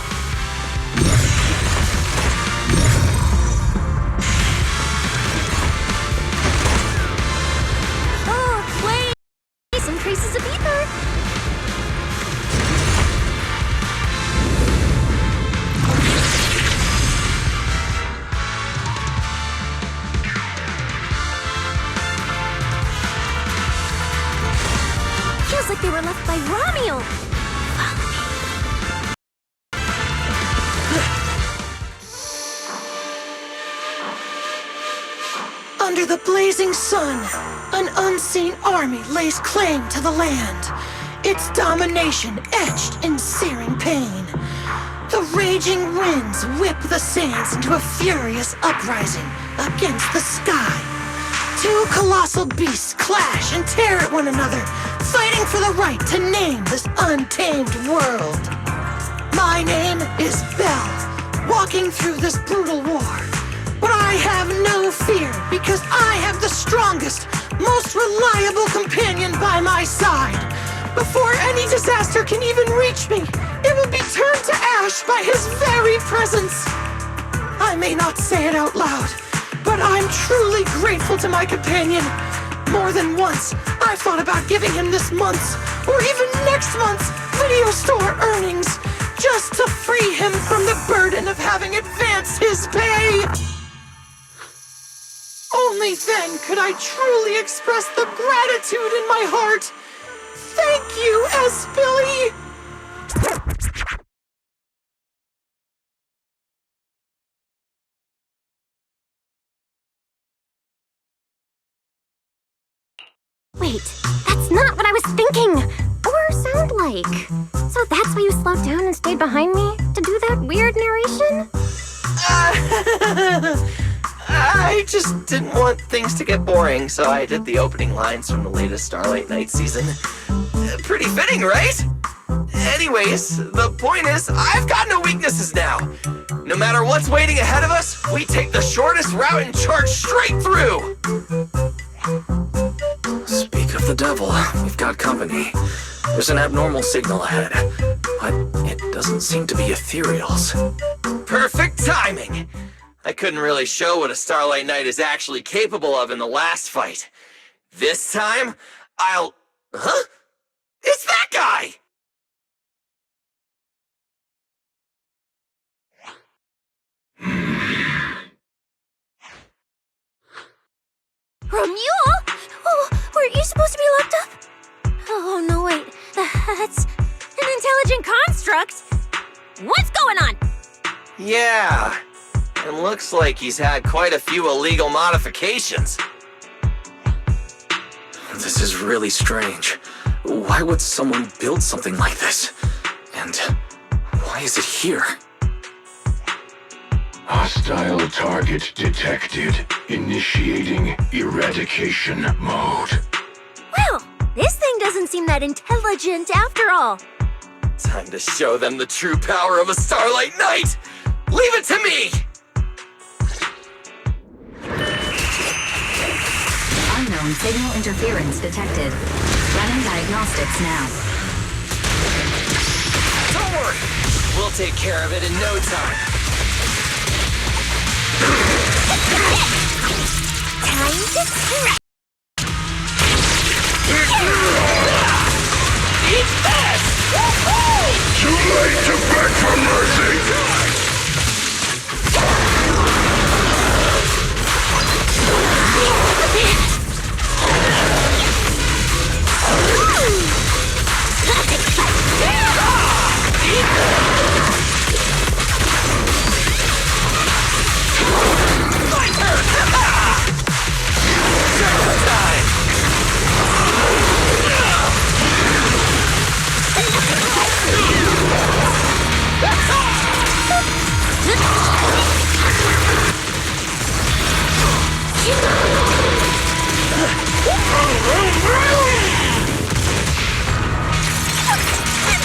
Oh, wait. Some traces of ether. Feels like they were left by Romeo. Under the blazing sun, an unseen army lays claim to the land, its domination etched in searing pain. The raging winds whip the sands into a furious uprising against the sky. Two colossal beasts clash and tear at one another, fighting for the right to name this untamed world. My name is Belle, walking through this brutal war. But I have no fear, because I have the strongest, most reliable companion by my side. Before any disaster can even reach me, it will be turned to ash by his very presence. I may not say it out loud, but I'm truly grateful to my companion. More than once, I've thought about giving him this month's, or even next month's, video store earnings, just to free him from the burden of having advanced his pay. Only then could I truly express the gratitude in my heart. Thank you, S-Billy! Wait, that's not what I was thinking! Or sound like. So that's why you slowed down and stayed behind me? To do that weird narration? I just didn't want things to get boring, so I did the opening lines from the latest Starlight Night season. Pretty fitting, right? Anyways, the point is, I've got no weaknesses now. No matter what's waiting ahead of us, we take the shortest route and charge straight through! Speak of the devil, we've got company. There's an abnormal signal ahead, but it doesn't seem to be ethereals. Perfect timing! I couldn't really show what a Starlight Knight is actually capable of in the last fight. This time, Huh? It's that guy! Romuald? Oh, weren't you supposed to be locked up? Oh, no, wait. That's an intelligent construct. What's going on? Yeah, and looks like he's had quite a few illegal modifications. This is really strange. Why would someone build something like this? And why is it here? Hostile target detected. Initiating eradication mode. Well, this thing doesn't seem that intelligent after all. Time to show them the true power of a Starlight Knight! Leave it to me! Unknown signal interference detected. Running diagnostics now. Don't worry! We'll take care of it in no time. Time to scrap! Eat this! Too late to beg for mercy!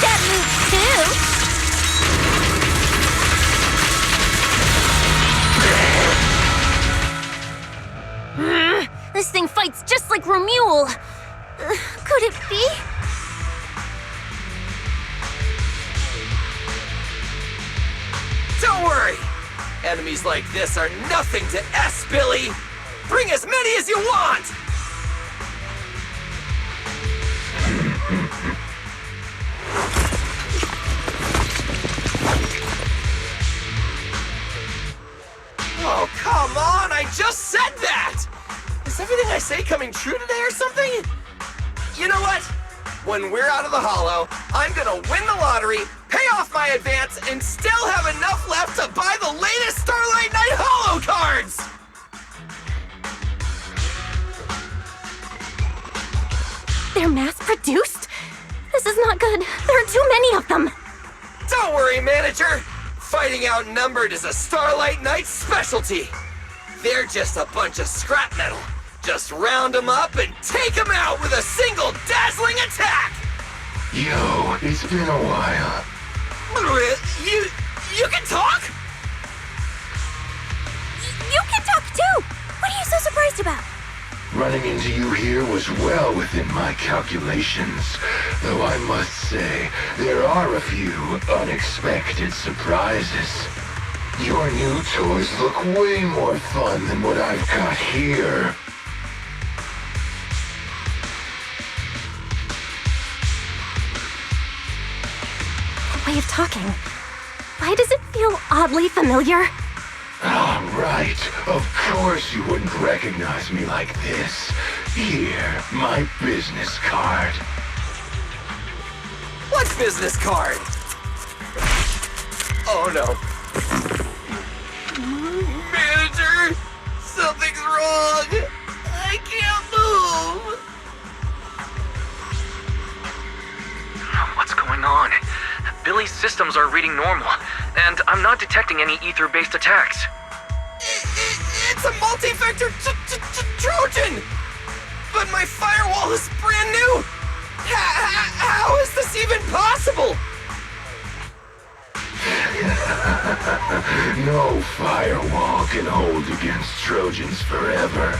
That moves too! This thing fights just like Romuald. Could it be? Don't worry! Enemies like this are nothing to S-Billy! Bring as many as you want! Oh, come on! I just said that! Is everything I say coming true today or something? You know what? When we're out of the hollow, I'm gonna win the lottery, pay off my advance, and still have enough left to buy the latest Starlight Night Hollow cards! They're mass-produced? This is not good. There are too many of them. Don't worry, manager. Fighting outnumbered is a Starlight Knight's specialty. They're just a bunch of scrap metal. Just round them up and take them out with a single dazzling attack! Yo, it's been a while. You can talk? You can talk too! What are you so surprised about? Running into you here was well within my calculations, though I must say, there are a few unexpected surprises. Your new toys look way more fun than what I've got here. That way of talking. Why does it feel oddly familiar? Oh, right. Of course you wouldn't recognize me like this. Here, my business card. What business card? Oh no. Manager! Something's wrong! I can't move! What's going on? Billy's systems are reading normal, and I'm not detecting any ether-based attacks. It's a multi-vector Trojan! But my firewall is brand new! How is this even possible? No firewall can hold against Trojans forever.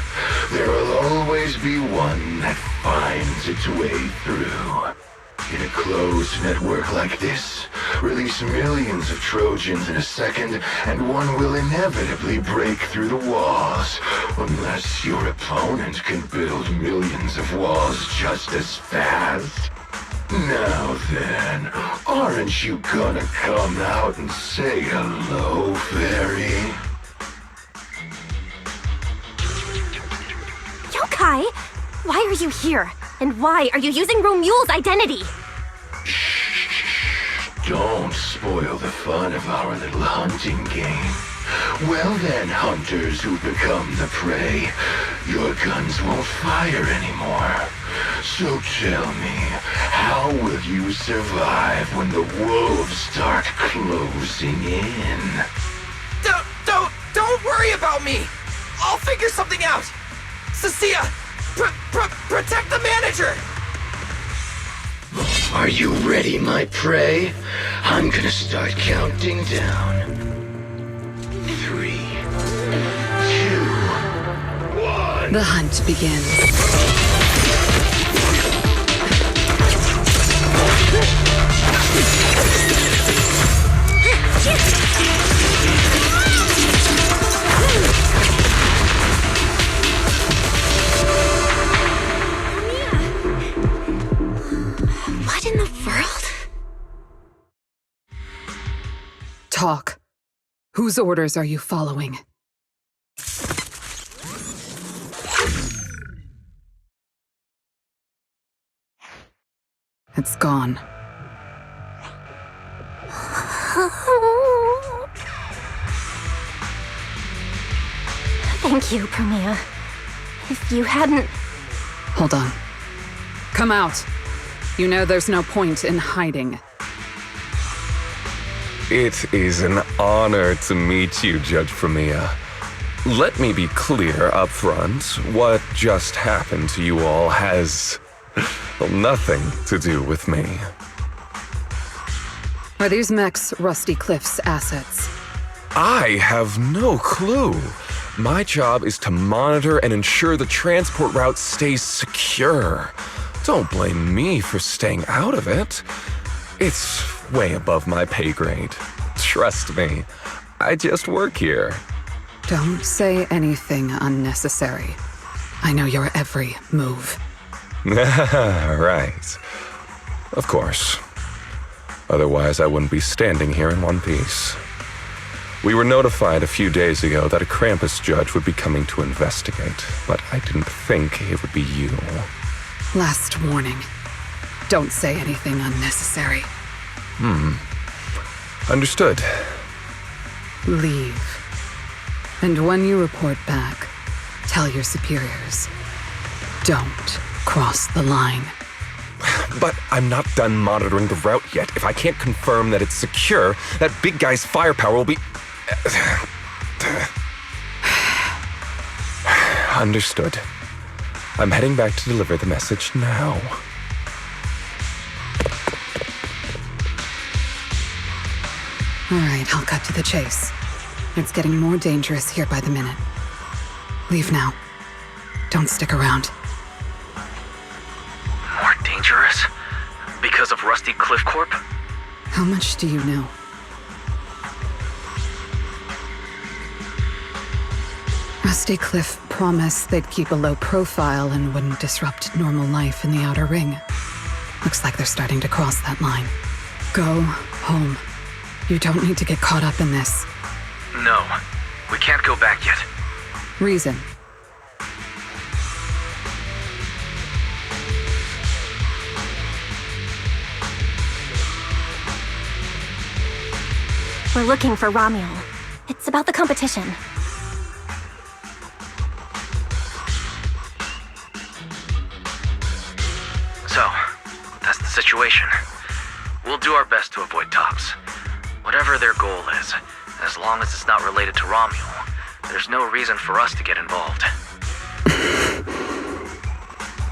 There'll always be one that finds its way through. In a closed network like this, release millions of Trojans in a second, and one will inevitably break through the walls, unless your opponent can build millions of walls just as fast. Now then, aren't you gonna come out and say hello, fairy? Yokai! Why are you here? And why are you using Romule's identity? Don't spoil the fun of our little hunting game. Well then, hunters who become the prey, your guns won't fire anymore. So tell me, how will you survive when the wolves start closing in? Don't worry about me! I'll figure something out! Cecilia, protect the manager! Are you ready, my prey? I'm gonna start counting down. 3, 2, 1. The hunt begins. What in the world? Talk. Whose orders are you following? It's gone. Thank you, Premia. If you hadn't... Hold on. Come out. You know there's no point in hiding. It is an honor to meet you, Judge Premia. Let me be clear up front. What just happened to you all has nothing to do with me. Are these mechs Rusty Cliff's assets? I have no clue. My job is to monitor and ensure the transport route stays secure. Don't blame me for staying out of it. It's way above my pay grade. Trust me, I just work here. Don't say anything unnecessary. I know your every move. Right. Of course. Otherwise, I wouldn't be standing here in one piece. We were notified a few days ago that a Krampus judge would be coming to investigate, but I didn't think it would be you. Last warning. Don't say anything unnecessary. Understood. Leave. And when you report back, tell your superiors. Don't cross the line. But I'm not done monitoring the route yet. If I can't confirm that it's secure, that big guy's firepower will be... Understood. I'm heading back to deliver the message now. All right, I'll cut to the chase. It's getting more dangerous here by the minute. Leave now. Don't stick around. More dangerous? Because of Rusty Cliff Corp? How much do you know? Rusty Cliff promised they'd keep a low profile and wouldn't disrupt normal life in the Outer Ring. Looks like they're starting to cross that line. Go home. You don't need to get caught up in this. No, we can't go back yet. Reason. We're looking for Romuel. It's about the competition. So, that's the situation. We'll do our best to avoid tops. Whatever their goal is, as long as it's not related to Romuel, there's no reason for us to get involved.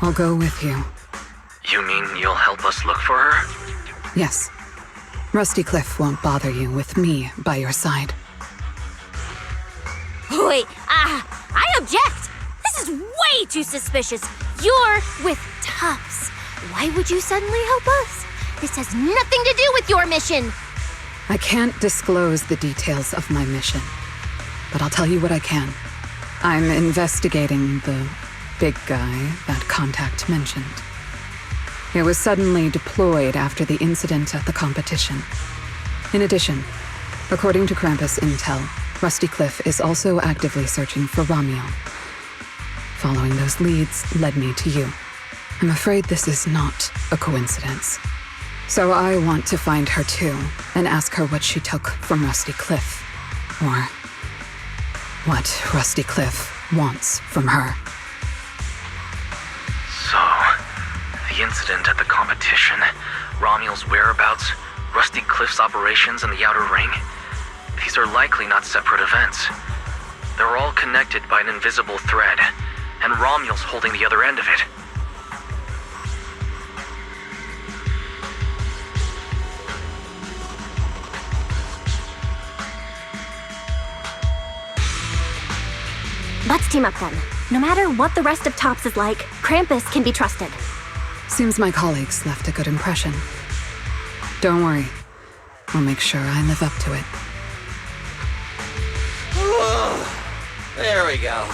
I'll go with you. You mean you'll help us look for her? Yes. Rusty Cliff won't bother you with me by your side. Wait, I object! This is way too suspicious. You're with Tops. Why would you suddenly help us? This has nothing to do with your mission! I can't disclose the details of my mission, but I'll tell you what I can. I'm investigating the big guy that Contact mentioned. It was suddenly deployed after the incident at the competition. In addition, according to Krampus intel, Rusty Cliff is also actively searching for Romuel. Following those leads led me to you. I'm afraid this is not a coincidence. So I want to find her too, and ask her what she took from Rusty Cliff. Or what Rusty Cliff wants from her. So, the incident at the competition, Romuel's whereabouts, Rusty Cliff's operations in the Outer Ring, these are likely not separate events. They're all connected by an invisible thread, and Romuel's holding the other end of it. Let's team up then. No matter what the rest of Tops is like, Krampus can be trusted. Seems my colleagues left a good impression. Don't worry. I'll make sure I live up to it. There we go.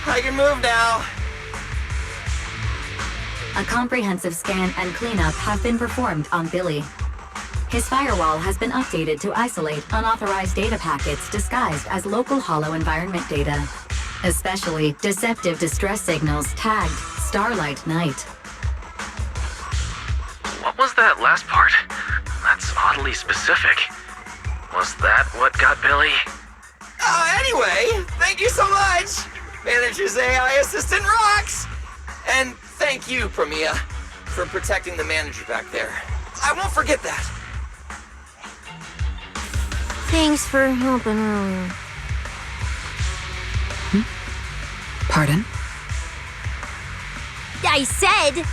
I can move now. A comprehensive scan and cleanup have been performed on Billy. His firewall has been updated to isolate unauthorized data packets disguised as local hollow environment data, especially deceptive distress signals tagged Starlight Night. What was that last part? That's oddly specific. Was that what got Billy? Anyway, thank you so much! Manager's AI assistant rocks! And thank you, Premia, for protecting the manager back there. I won't forget that. Thanks for helping earlier. Pardon? I said,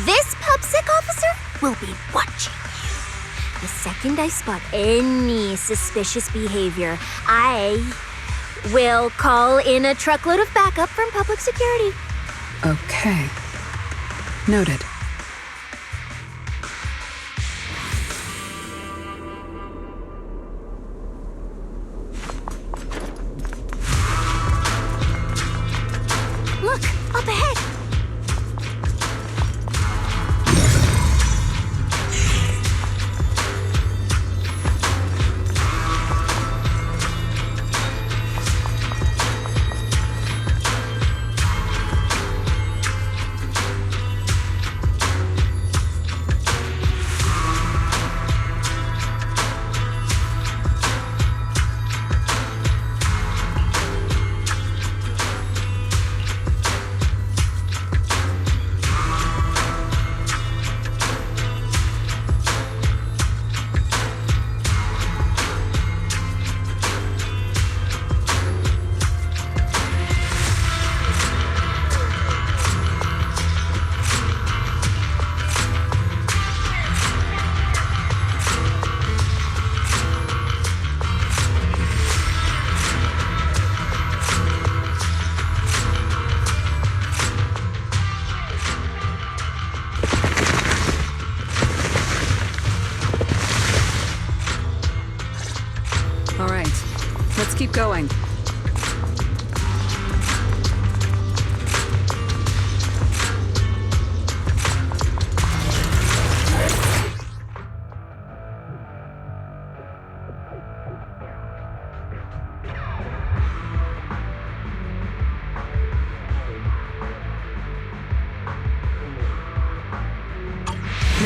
this PubSec officer will be watching you. The second I spot any suspicious behavior, I will call in a truckload of backup from public security. Okay. Noted. Look, up ahead.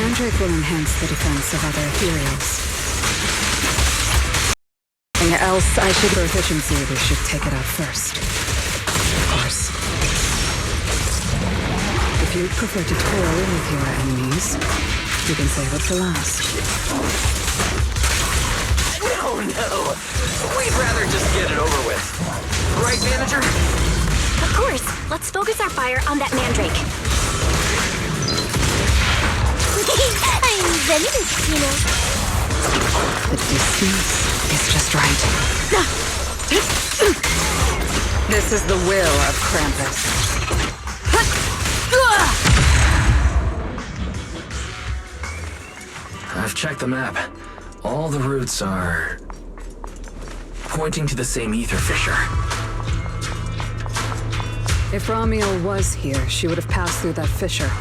Mandrake will enhance the defense of other ethereals. Anything else I should for efficiency, we should take it out first. Of course. If you'd prefer to toy with your enemies, you can save it for last. No. We'd rather just get it over with. Right, manager? Of course. Let's focus our fire on that mandrake. I'm Zenless, you know. The distance is just right. This is the will of Krampus. I've checked the map. All the routes are pointing to the same ether fissure. If Ramiel was here, she would have passed through that fissure.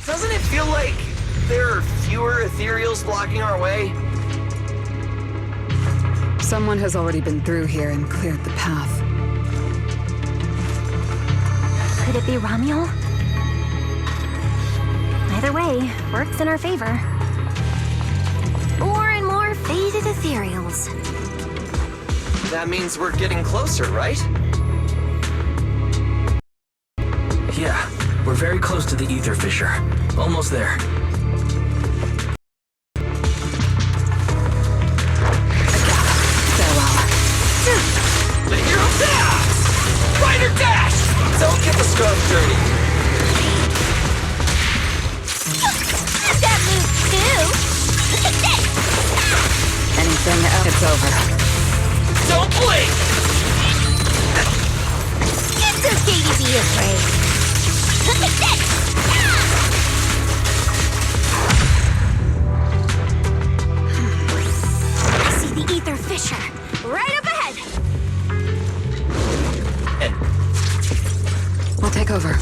Doesn't it feel like there are fewer ethereals blocking our way? Someone has already been through here and cleared the path. Could it be Ramiel? Either way, works in our favor. More and more faded ethereals. That means we're getting closer, right? Yeah, we're very close to the ether fissure. Almost there. Rider dash! Don't get the scrub dirty. That move too. Anything else, it's over. Don't blink! It's okay to be afraid. I see the ether fissure right up ahead. We'll take over.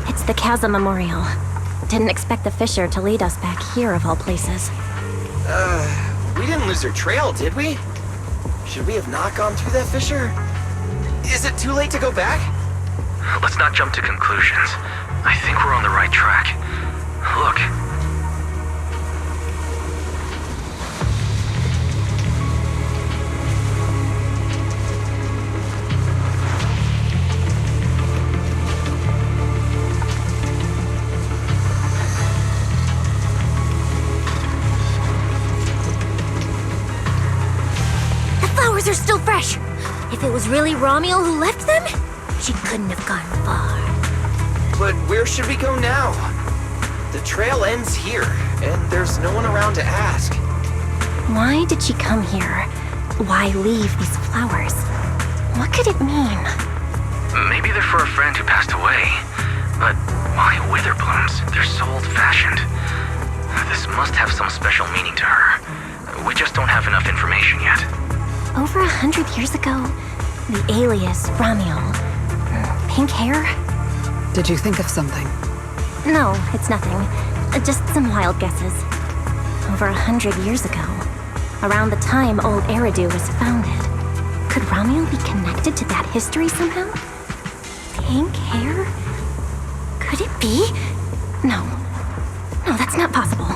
It's the Chasm Memorial. Didn't expect the Fisher to lead us back here of all places. We didn't lose our trail, did we? Should we have not gone through that fissure? Is it too late to go back? Let's not jump to conclusions. I think we're on the right track. Look. Are still fresh. If it was really Romuald who left them, she couldn't have gone far. But where should we go now? The trail ends here, and there's no one around to ask. Why did she come here? Why leave these flowers? What could it mean? Maybe they're for a friend who passed away. But why wither blooms? They're so old-fashioned. This must have some special meaning to her. We just don't have enough information yet. Over 100 years ago, the alias Romuald. Pink hair? Did you think of something? No, it's nothing. Just some wild guesses. Over 100 years ago, around the time old Eridan was founded, could Romuald be connected to that history somehow? Pink hair? Could it be? No. No, that's not possible.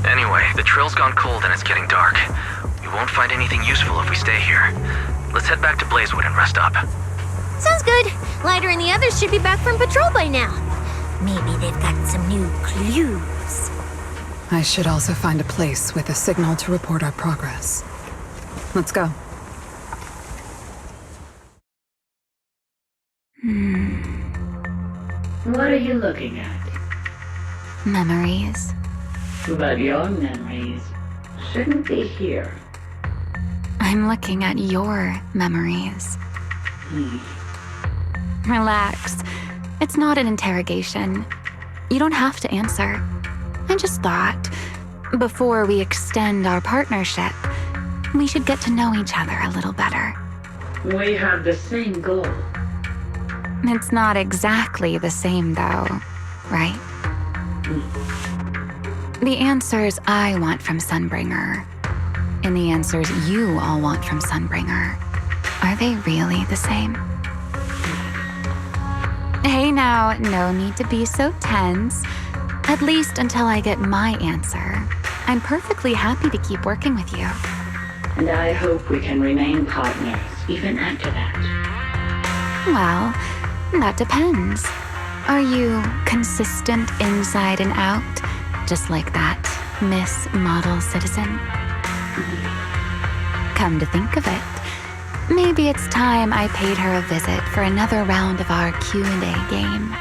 Anyway, the trail's gone cold and it's getting dark. We won't find anything useful if we stay here. Let's head back to Blazewood and rest up. Sounds good. Lighter and the others should be back from patrol by now. Maybe they've got some new clues. I should also find a place with a signal to report our progress. Let's go. What are you looking at? Memories. But your memories shouldn't be here. I'm looking at your memories. Relax. It's not an interrogation. You don't have to answer. I just thought, before we extend our partnership, we should get to know each other a little better. We have the same goal. It's not exactly the same, though, right? The answers I want from Sunbringer, and the answers you all want from Sunbringer, are they really the same? Hey now, no need to be so tense. At least until I get my answer. I'm perfectly happy to keep working with you. And I hope we can remain partners even after that. Well, that depends. Are you consistent inside and out? Just like that Miss Model Citizen? Come to think of it, maybe it's time I paid her a visit for another round of our Q&A game.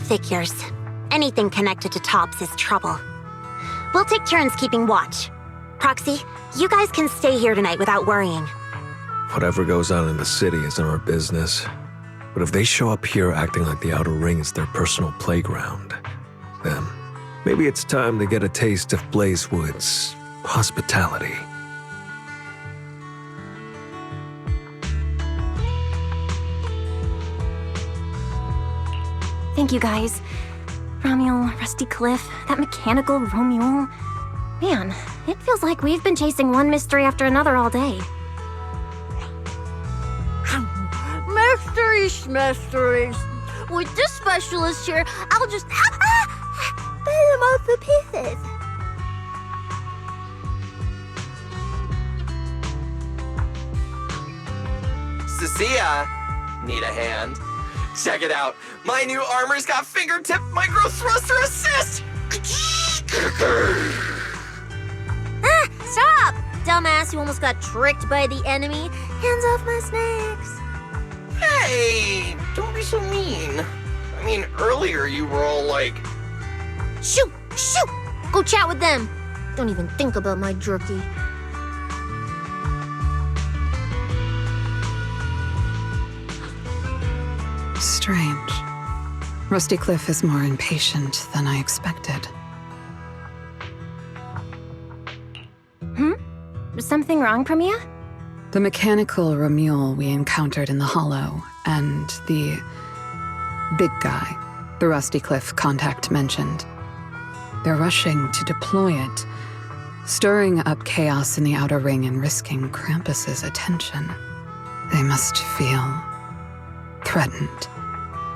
Figures. Anything connected to Tops is trouble. We'll take turns keeping watch. Proxy, you guys can stay here tonight without worrying. Whatever goes on in the city isn't our business. But if they show up here acting like the Outer Ring is their personal playground, then maybe it's time to get a taste of Blazewood's hospitality. Thank you guys. Romuald, Rusty Cliff, that mechanical Romuald. Man, it feels like we've been chasing one mystery after another all day. Mysteries. With this specialist here, I'll just pull them off to pieces. Cecilia, need a hand? Check it out. My new armor's got fingertip micro thruster assist! Stop! Dumbass, you almost got tricked by the enemy. Hands off my snacks. Hey, don't be so mean. I mean, earlier you were all like... Shoot! Shoot! Go chat with them. Don't even think about my jerky. Strange. Rusty Cliff is more impatient than I expected. Something wrong, Premia? The mechanical Ramule we encountered in the Hollow, and the big guy the Rusty Cliff contact mentioned. They're rushing to deploy it, stirring up chaos in the Outer Ring and risking Krampus's attention. They must feel threatened.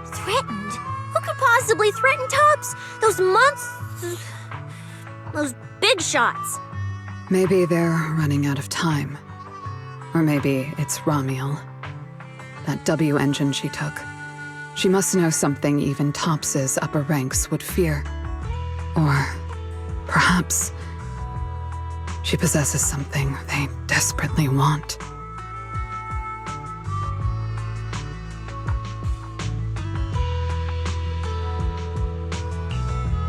Threatened? Who could possibly threaten Tubbs? Those months... Those big shots. Maybe they're running out of time. Or maybe it's Ramiel. That W engine she took. She must know something even Tops's upper ranks would fear. Or perhaps she possesses something they desperately want.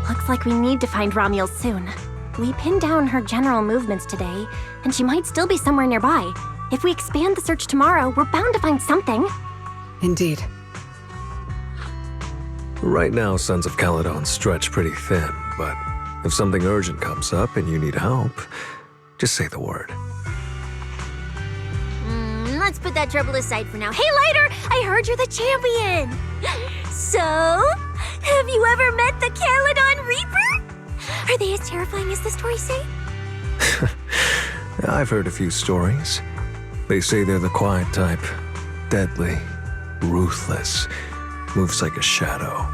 Looks like we need to find Ramiel soon. We pinned down her general movements today, and she might still be somewhere nearby. If we expand the search tomorrow, we're bound to find something. Indeed. Right now, Sons of Caledon stretch pretty thin, but if something urgent comes up and you need help, just say the word. Let's put that trouble aside for now. Hey, Lighter! I heard you're the champion! So, have you ever met the Caledon Reaper? Are they as terrifying as the stories say? I've heard a few stories. They say they're the quiet type. Deadly, ruthless, moves like a shadow.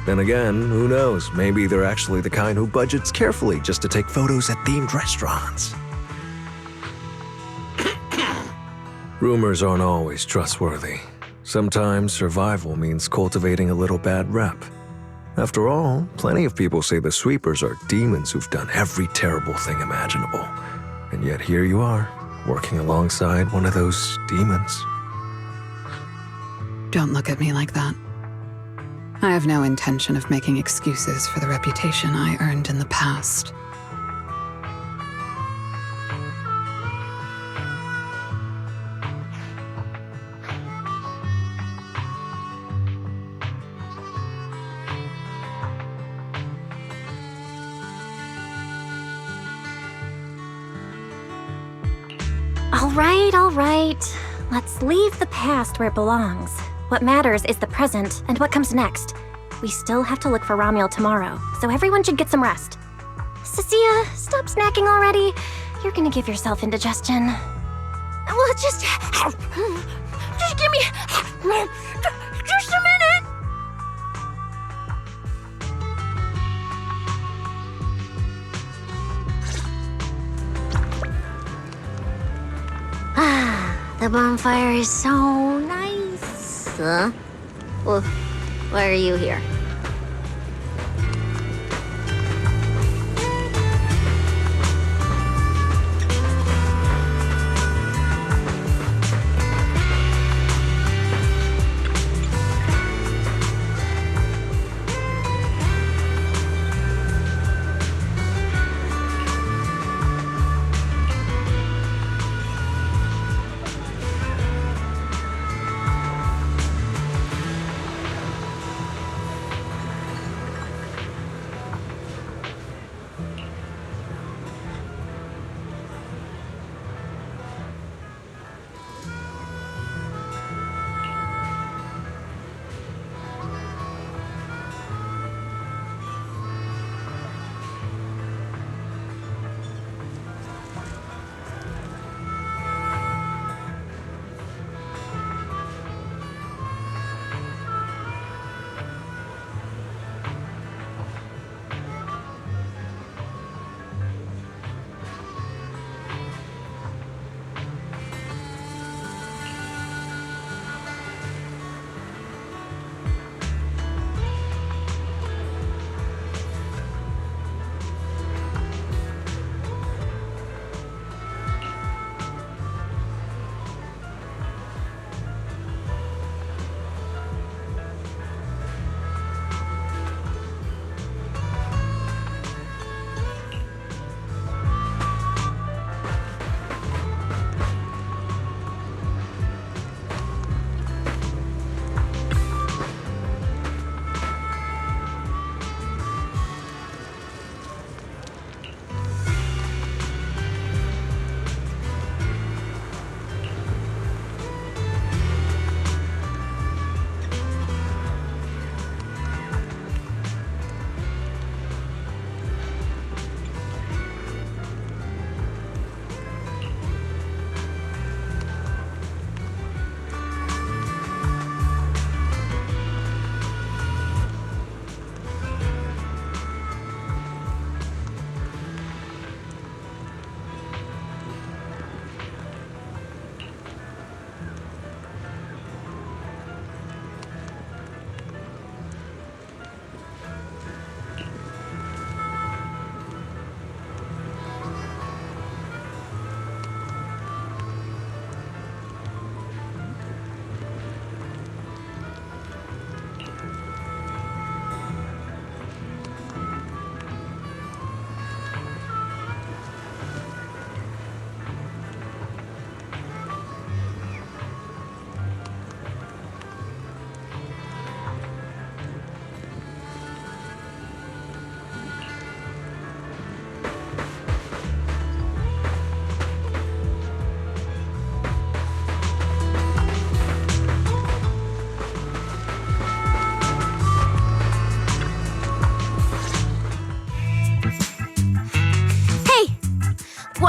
Then again, who knows? Maybe they're actually the kind who budgets carefully just to take photos at themed restaurants. Rumors aren't always trustworthy. Sometimes survival means cultivating a little bad rep. After all, plenty of people say the sweepers are demons who've done every terrible thing imaginable. And yet here you are, working alongside one of those demons. Don't look at me like that. I have no intention of making excuses for the reputation I earned in the past. All right. Let's leave the past where it belongs. What matters is the present and what comes next. We still have to look for Ramiel tomorrow, so everyone should get some rest. Cecilia, stop snacking already. You're gonna give yourself indigestion. Well, just give me just a minute. The bonfire is so nice. Huh? Well, why are you here?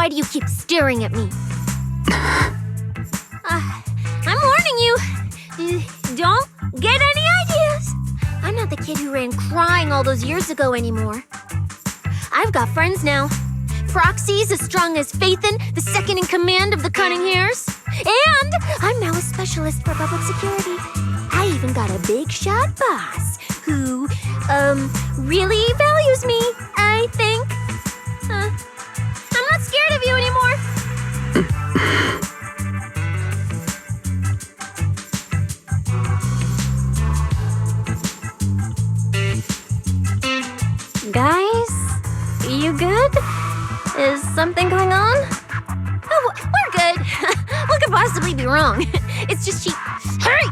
Why do you keep staring at me? I'm warning you. Don't get any ideas. I'm not the kid who ran crying all those years ago anymore. I've got friends now. Froxy's as strong as Faithin, the second in command of the Cunning Hares. And I'm now a specialist for public security. I even got a big shot boss who, really values me, I think. I'm not scared of you anymore. Guys, you good? Is something going on? Oh, we're good. What could possibly be wrong? It's just she... Hurry!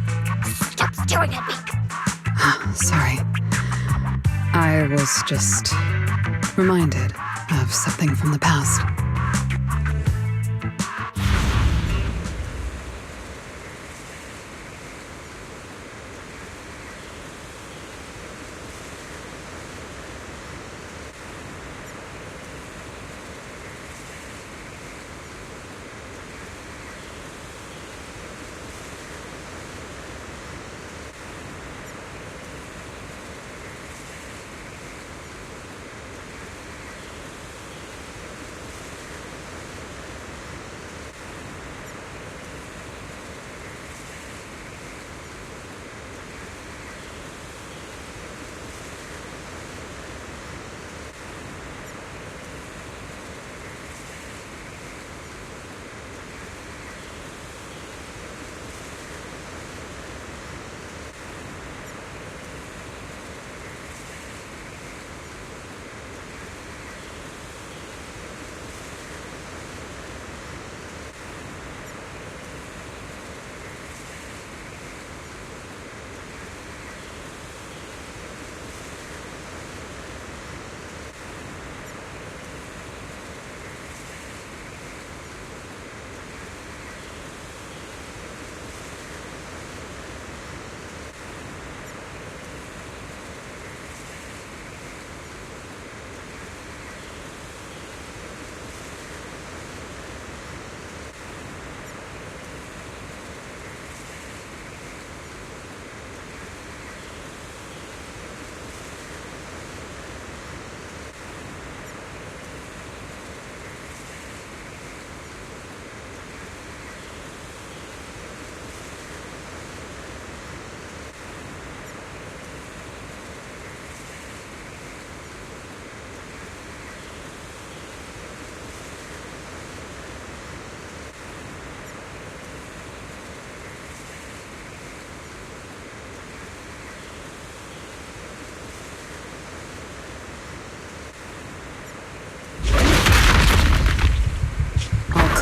Stop staring at me! Sorry. I was just reminded of something from the past.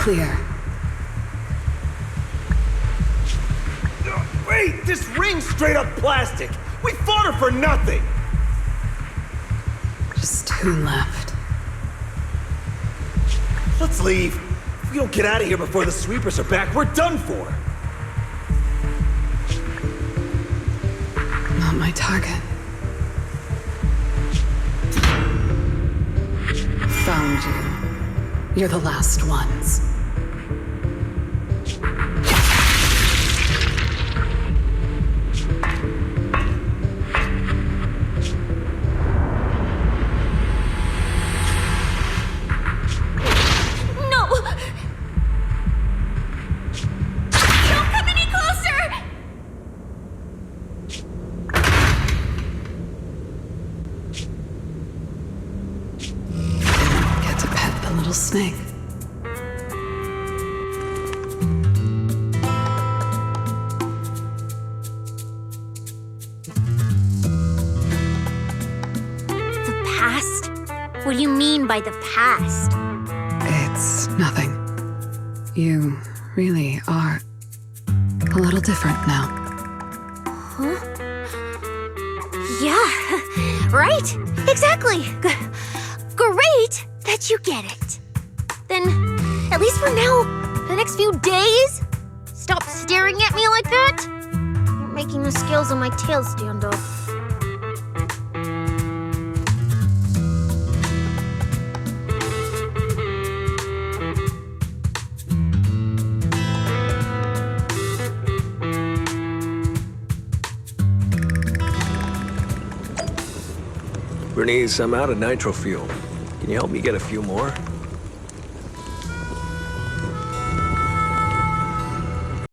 Clear. Wait! This ring's straight up plastic! We fought her for nothing! Just 2 left. Let's leave. If we don't get out of here before the sweepers are back, we're done for! Not my target. Found you. You're the last ones. Snake. The past? What do you mean by the past? It's nothing. You really are a little different now. Huh? Yeah, right? Exactly. Great that you get it. Then, at least for now, the next few days, stop staring at me like that. You're making the scales on my tail stand up. Bernice, I'm out of nitro fuel. Can you help me get a few more?